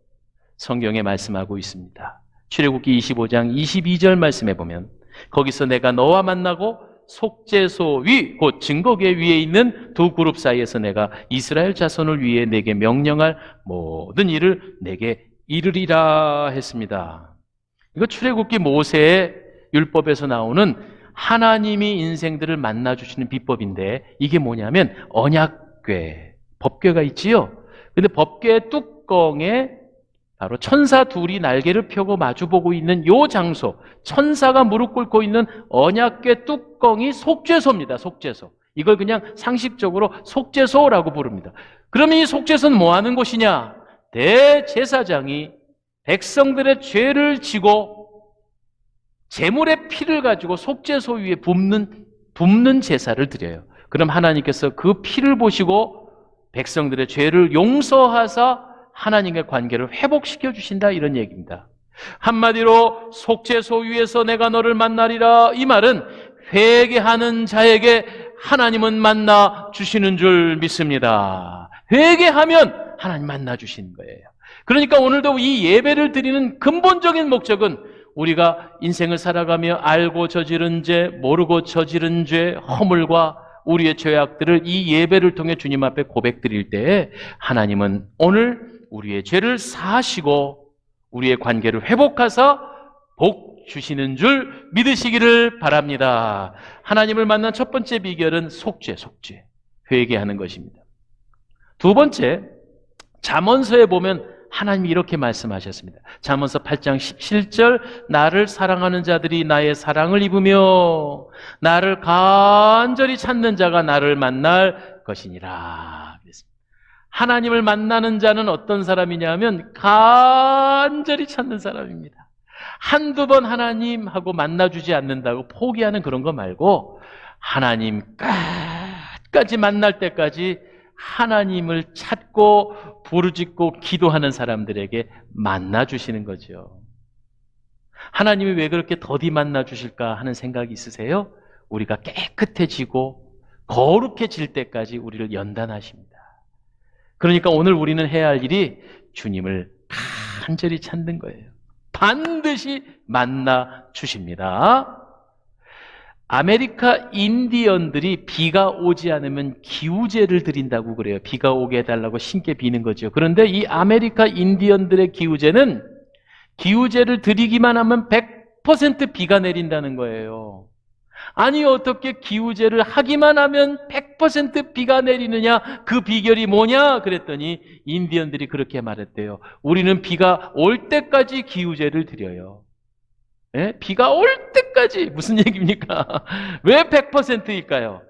성경에 말씀하고 있습니다. 출애굽기 25장 22절 말씀해 보면 거기서 내가 너와 만나고 속죄소 위, 곧 증거궤 위에 있는 두 그룹 사이에서 내가 이스라엘 자손을 위해 내게 명령할 모든 일을 내게 이르리라 했습니다. 이거 출애굽기 모세의 율법에서 나오는 하나님이 인생들을 만나주시는 비법인데 이게 뭐냐면 언약궤, 법궤가 있지요. 근데 법궤의 뚜껑에 바로 천사 둘이 날개를 펴고 마주보고 있는 요 장소, 천사가 무릎 꿇고 있는 언약궤 뚜껑이 속죄소입니다. 속죄소. 이걸 그냥 상식적으로 속죄소라고 부릅니다. 그러면 이 속죄소는 뭐 하는 곳이냐? 대제사장이 백성들의 죄를 지고 제물의 피를 가지고 속죄소 위에 붓는 제사를 드려요. 그럼 하나님께서 그 피를 보시고 백성들의 죄를 용서하사 하나님의 관계를 회복시켜 주신다 이런 얘기입니다. 한마디로 속죄소 위에서 내가 너를 만나리라 이 말은 회개하는 자에게 하나님은 만나 주시는 줄 믿습니다. 회개하면 하나님 만나 주시는 거예요. 그러니까 오늘도 이 예배를 드리는 근본적인 목적은 우리가 인생을 살아가며 알고 저지른 죄, 모르고 저지른 죄, 허물과 우리의 죄악들을 이 예배를 통해 주님 앞에 고백드릴 때에 하나님은 오늘 우리의 죄를 사하시고 우리의 관계를 회복하사 복 주시는 줄 믿으시기를 바랍니다. 하나님을 만난 첫 번째 비결은 속죄, 회개하는 것입니다. 두 번째, 잠언서에 보면 하나님이 이렇게 말씀하셨습니다. 잠언서 8장 17절 나를 사랑하는 자들이 나의 사랑을 입으며 나를 간절히 찾는 자가 나를 만날 것이니라. 하나님을 만나는 자는 어떤 사람이냐면 간절히 찾는 사람입니다. 한두 번 하나님하고 만나주지 않는다고 포기하는 그런 거 말고 하나님 끝까지 만날 때까지 하나님을 찾고 부르짖고 기도하는 사람들에게 만나주시는 거죠. 하나님이 왜 그렇게 더디 만나주실까 하는 생각이 있으세요? 우리가 깨끗해지고 거룩해질 때까지 우리를 연단하십니다. 그러니까 오늘 우리는 해야 할 일이 주님을 간절히 찾는 거예요. 반드시 만나 주십니다. 아메리카 인디언들이 비가 오지 않으면 기우제를 드린다고 그래요. 비가 오게 해달라고 신께 비는 거죠. 그런데 이 아메리카 인디언들의 기우제는 기우제를 드리기만 하면 100% 비가 내린다는 거예요. 아니 어떻게 기우제를 하기만 하면 100% 비가 내리느냐? 그 비결이 뭐냐? 그랬더니 인디언들이 그렇게 말했대요. 우리는 비가 올 때까지 기우제를 드려요. 예? 비가 올 때까지. 무슨 얘기입니까? 왜 100%일까요?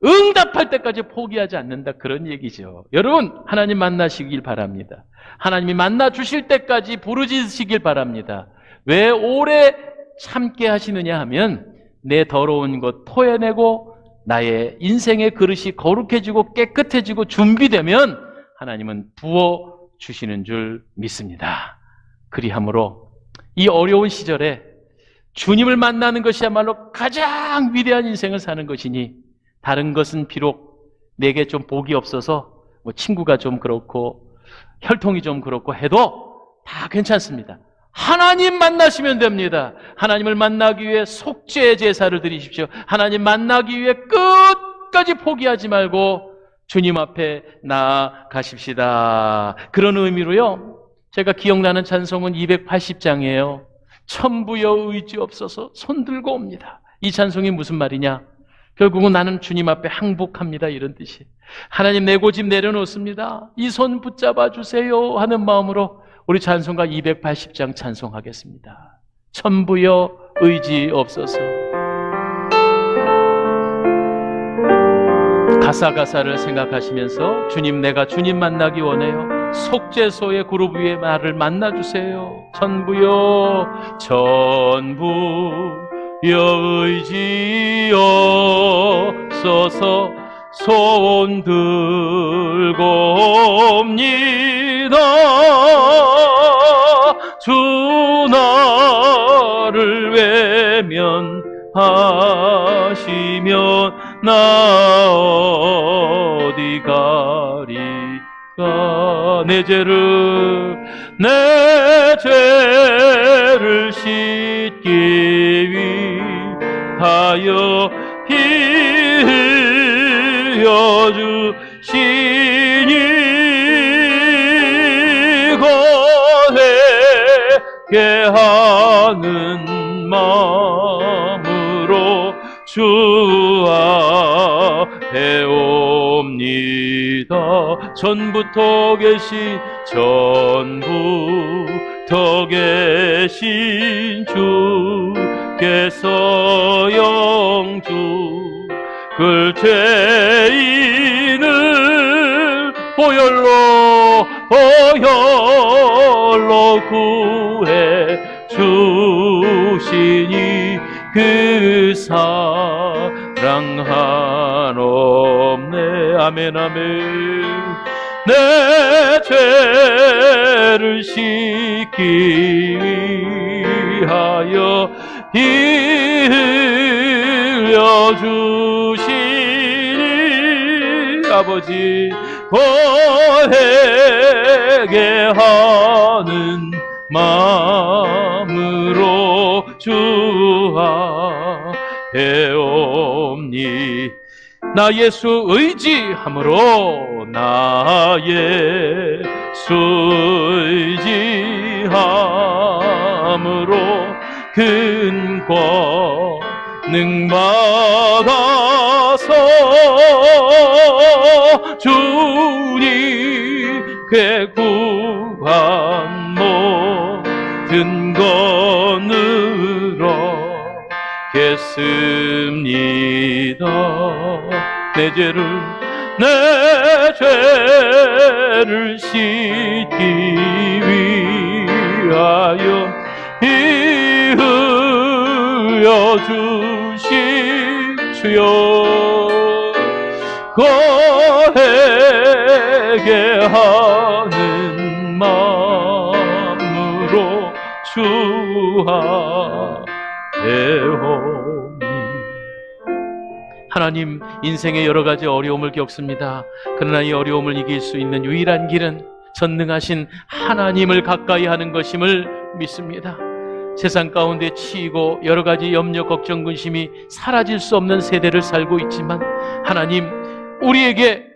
응답할 때까지 포기하지 않는다 그런 얘기죠. 여러분 하나님 만나시길 바랍니다. 하나님이 만나 주실 때까지 부르짖으시길 바랍니다. 왜 오래 참게 하시느냐 하면 내 더러운 것 토해내고 나의 인생의 그릇이 거룩해지고 깨끗해지고 준비되면 하나님은 부어주시는 줄 믿습니다. 그리함으로 이 어려운 시절에 주님을 만나는 것이야말로 가장 위대한 인생을 사는 것이니 다른 것은 비록 내게 좀 복이 없어서 뭐 친구가 좀 그렇고 혈통이 좀 그렇고 해도 다 괜찮습니다. 하나님 만나시면 됩니다. 하나님을 만나기 위해 속죄 제사를 드리십시오. 하나님 만나기 위해 끝까지 포기하지 말고 주님 앞에 나아가십시다. 그런 의미로요, 제가 기억나는 찬송은 280장이에요. 천부여 의지 없어서 손 들고 옵니다. 이 찬송이 무슨 말이냐? 결국은 나는 주님 앞에 항복합니다, 이런 뜻이. 하나님, 내 고집 내려놓습니다. 이 손 붙잡아 주세요 하는 마음으로 우리 찬송가 280장 찬송하겠습니다. 천부여 의지 없어서. 가사를 생각하시면서 주님, 내가 주님 만나기 원해요. 속죄소의 그룹 위에 나를 만나주세요. 천부여 의지 없어서 손 들고 옵니다. 주 나를 외면하시면 나 어디 가리까. 내 죄를 씻기 위하여 흘려 주시니 거하게 하는 마음으로 주 앞에 옵니다. 전부터 계신 주께서 영주 그 죄인을 보혈로 구해 주시니 그 사랑 한없네. 아멘 아멘. 내 죄를 씻기 위하여 흘려 주시니 아버지 거하게 하는 마음으로 주 앞에 옵니. 나 예수 의지함으로 나 예수 의지함으로 큰 권능 받아서 주님께 구한 모든 것으로 겠습니다. 내 죄를 씻기 위하여 흘려 주신 주여 거하게 하는 마음으로 주 앞에 오니. 하나님, 인생의 여러 가지 어려움을 겪습니다. 그러나 이 어려움을 이길 수 있는 유일한 길은 전능하신 하나님을 가까이 하는 것임을 믿습니다. 세상 가운데 치이고 여러 가지 염려, 걱정, 근심이 사라질 수 없는 세대를 살고 있지만 하나님, 우리에게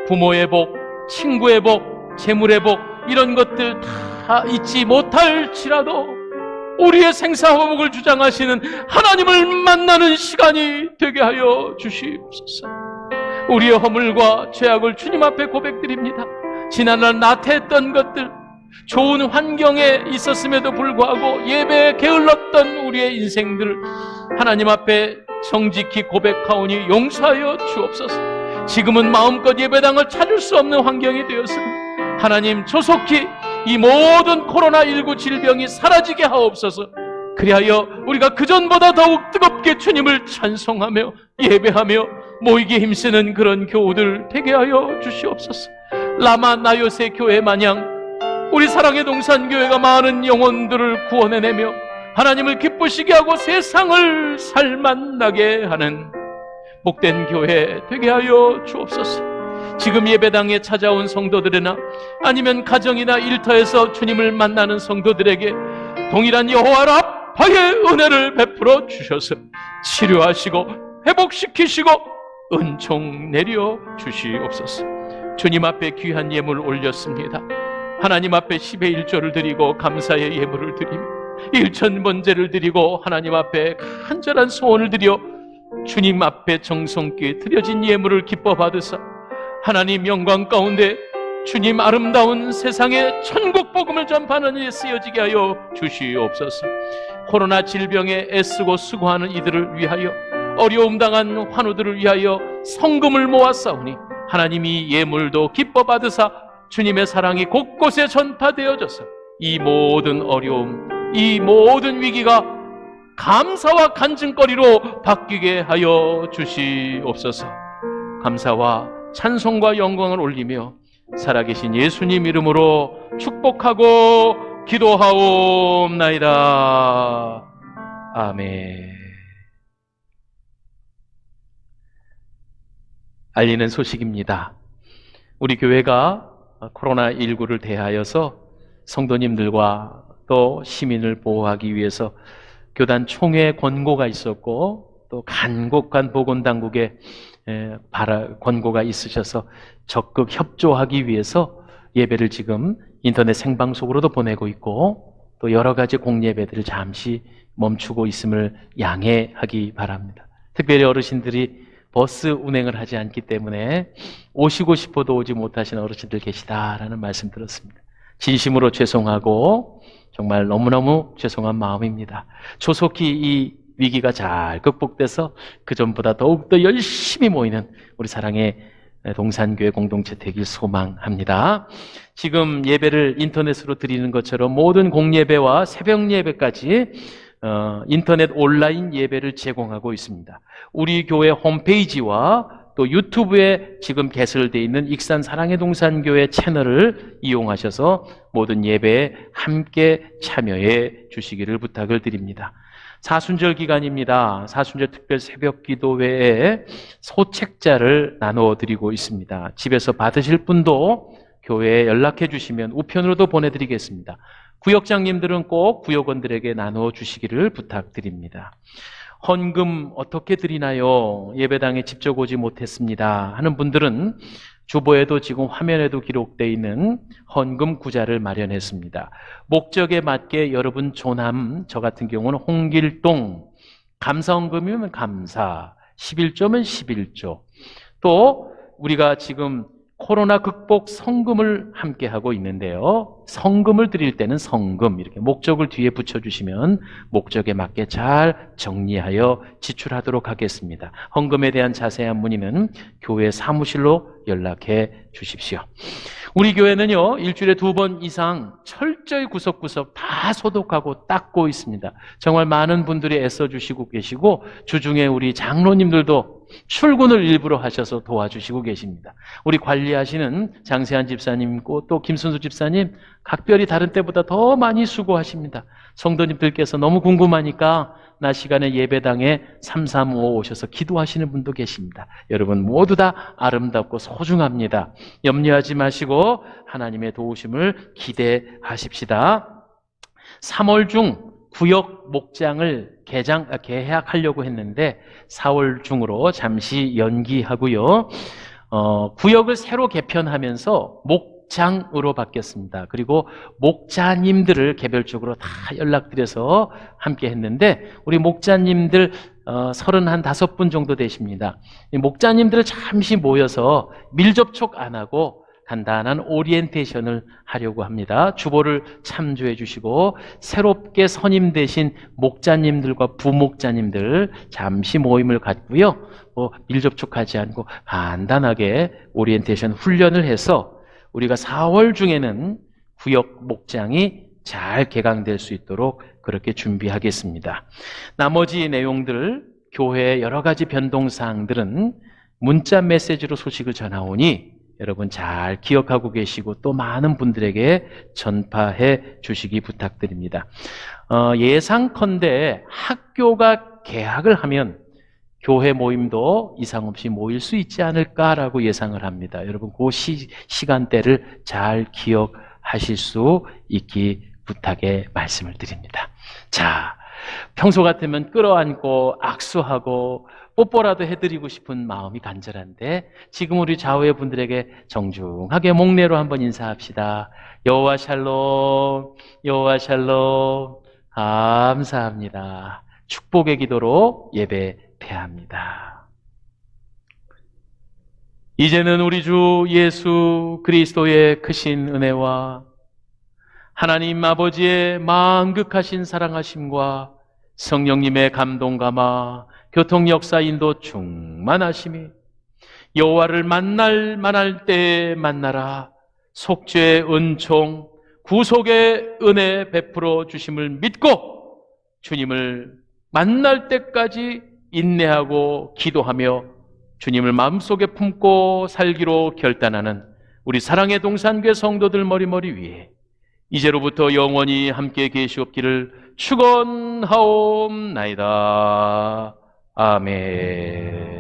부모의 복, 친구의 복, 재물의 복, 이런 것들 다 잊지 못할지라도 우리의 생사화복을 주장하시는 하나님을 만나는 시간이 되게 하여 주시옵소서. 우리의 허물과 죄악을 주님 앞에 고백드립니다. 지난날 나태했던 것들, 좋은 환경에 있었음에도 불구하고 예배에 게을렀던 우리의 인생들을 하나님 앞에 정직히 고백하오니 용서하여 주옵소서. 지금은 마음껏 예배당을 찾을 수 없는 환경이 되었습니다. 하나님, 조속히 이 모든 코로나19 질병이 사라지게 하옵소서. 그리하여 우리가 그전보다 더욱 뜨겁게 주님을 찬송하며 예배하며 모이게 힘쓰는 그런 교우들 되게 하여 주시옵소서. 라마 나요세 교회 마냥 우리 사랑의 동산교회가 많은 영혼들을 구원해내며 하나님을 기쁘시게 하고 세상을 살만나게 하는 복된 교회 되게 하여 주옵소서. 지금 예배당에 찾아온 성도들이나 아니면 가정이나 일터에서 주님을 만나는 성도들에게 동일한 여호와 라파의 은혜를 베풀어 주셔서 치료하시고 회복시키시고 은총 내려 주시옵소서. 주님 앞에 귀한 예물 올렸습니다. 하나님 앞에 10의 1조를 드리고 감사의 예물을 드리며 일천번제를 드리고 하나님 앞에 간절한 소원을 드려 주님 앞에 정성께 드려진 예물을 기뻐 받으사 하나님 영광 가운데 주님 아름다운 세상에 천국 복음을 전파하는 일에 쓰여지게 하여 주시옵소서. 코로나 질병에 애쓰고 수고하는 이들을 위하여 어려움 당한 환우들을 위하여 성금을 모았사오니 하나님이 예물도 기뻐 받으사 주님의 사랑이 곳곳에 전파되어져서 이 모든 어려움, 이 모든 위기가 감사와 간증거리로 바뀌게 하여 주시옵소서. 감사와 찬송과 영광을 올리며 살아계신 예수님 이름으로 축복하고 기도하옵나이다. 아멘. 알리는 소식입니다. 우리 교회가 코로나19를 대하여서 성도님들과 또 시민을 보호하기 위해서 교단 총회 권고가 있었고 또 간곡한 보건당국의 권고가 있으셔서 적극 협조하기 위해서 예배를 지금 인터넷 생방송으로도 보내고 있고 또 여러 가지 공예배들을 잠시 멈추고 있음을 양해하기 바랍니다. 특별히 어르신들이 버스 운행을 하지 않기 때문에 오시고 싶어도 오지 못하시는 어르신들 계시다라는 말씀 들었습니다. 진심으로 죄송하고 정말 너무너무 죄송한 마음입니다. 조속히 이 위기가 잘 극복돼서 그전보다 더욱더 열심히 모이는 우리 사랑의 동산교회 공동체 되길 소망합니다. 지금 예배를 인터넷으로 드리는 것처럼 모든 공예배와 새벽 예배까지 인터넷 온라인 예배를 제공하고 있습니다. 우리 교회 홈페이지와 또 유튜브에 지금 개설되어 있는 익산 사랑의 동산교회 채널을 이용하셔서 모든 예배에 함께 참여해 주시기를 부탁을 드립니다. 사순절 기간입니다. 사순절 특별 새벽 기도 외에 소책자를 나누어 드리고 있습니다. 집에서 받으실 분도 교회에 연락해 주시면 우편으로도 보내드리겠습니다. 구역장님들은 꼭 구역원들에게 나누어 주시기를 부탁드립니다. 헌금 어떻게 드리나요? 예배당에 직접 오지 못했습니다 하는 분들은 주보에도 지금 화면에도 기록되어 있는 헌금 구자를 마련했습니다. 목적에 맞게 여러분 조남, 저 같은 경우는 홍길동, 감사헌금이면 감사, 11조면 11조, 또 우리가 지금 코로나 극복 성금을 함께 하고 있는데요. 성금을 드릴 때는 성금 이렇게 목적을 뒤에 붙여주시면 목적에 맞게 잘 정리하여 지출하도록 하겠습니다. 헌금에 대한 자세한 문의는 교회 사무실로 연락해 주십시오. 우리 교회는요, 일주일에 2번 이상 철저히 구석구석 다 소독하고 닦고 있습니다. 정말 많은 분들이 애써주시고 계시고 주중에 우리 장로님들도 출근을 일부러 하셔서 도와주시고 계십니다. 우리 관리하시는 장세한 집사님, 또 김순수 집사님 각별히 다른 때보다 더 많이 수고하십니다. 성도님들께서 너무 궁금하니까 낮 시간에 예배당에 335 오셔서 기도하시는 분도 계십니다. 여러분 모두 다 아름답고 소중합니다. 염려하지 마시고 하나님의 도우심을 기대하십시다. 3월 중 구역 목장을 개학하려고 했는데 4월 중으로 잠시 연기하고요. 구역을 새로 개편하면서 목장으로 바뀌었습니다. 그리고 목자님들을 개별적으로 다 연락드려서 함께 했는데 우리 목자님들 35분 정도 되십니다. 이 목자님들을 잠시 모여서 밀접촉 안 하고 간단한 오리엔테이션을 하려고 합니다. 주보를 참조해 주시고 새롭게 선임되신 목자님들과 부목자님들 잠시 모임을 갖고요. 밀접촉하지 않고 간단하게 오리엔테이션 훈련을 해서 우리가 4월 중에는 구역 목장이 잘 개강될 수 있도록 그렇게 준비하겠습니다. 나머지 내용들, 교회의 여러 가지 변동사항들은 문자 메시지로 소식을 전하오니 여러분 잘 기억하고 계시고 또 많은 분들에게 전파해 주시기 부탁드립니다. 예상컨대 학교가 개학을 하면 교회 모임도 이상 없이 모일 수 있지 않을까라고 예상을 합니다. 여러분, 그 시간대를 잘 기억하실 수 있기 부탁의 말씀을 드립니다. 자, 평소 같으면 끌어안고 악수하고 뽀뽀라도 해드리고 싶은 마음이 간절한데 지금 우리 좌우의 분들에게 정중하게 목례로 한번 인사합시다. 여호와 샬롬, 여호와 샬롬. 감사합니다. 축복의 기도로 예배 패합니다. 이제는 우리 주 예수 그리스도의 크신 은혜와 하나님 아버지의 만극하신 사랑하심과 성령님의 감동감화 교통 역사 인도 충만하심이 여호와를 만날 때에 만나라 속죄의 은총 구속의 은혜 베풀어 주심을 믿고 주님을 만날 때까지 인내하고 기도하며 주님을 마음속에 품고 살기로 결단하는 우리 사랑의 동산교회 성도들 머리머리 위에 이제로부터 영원히 함께 계시옵기를 축원하옵나이다. 아멘.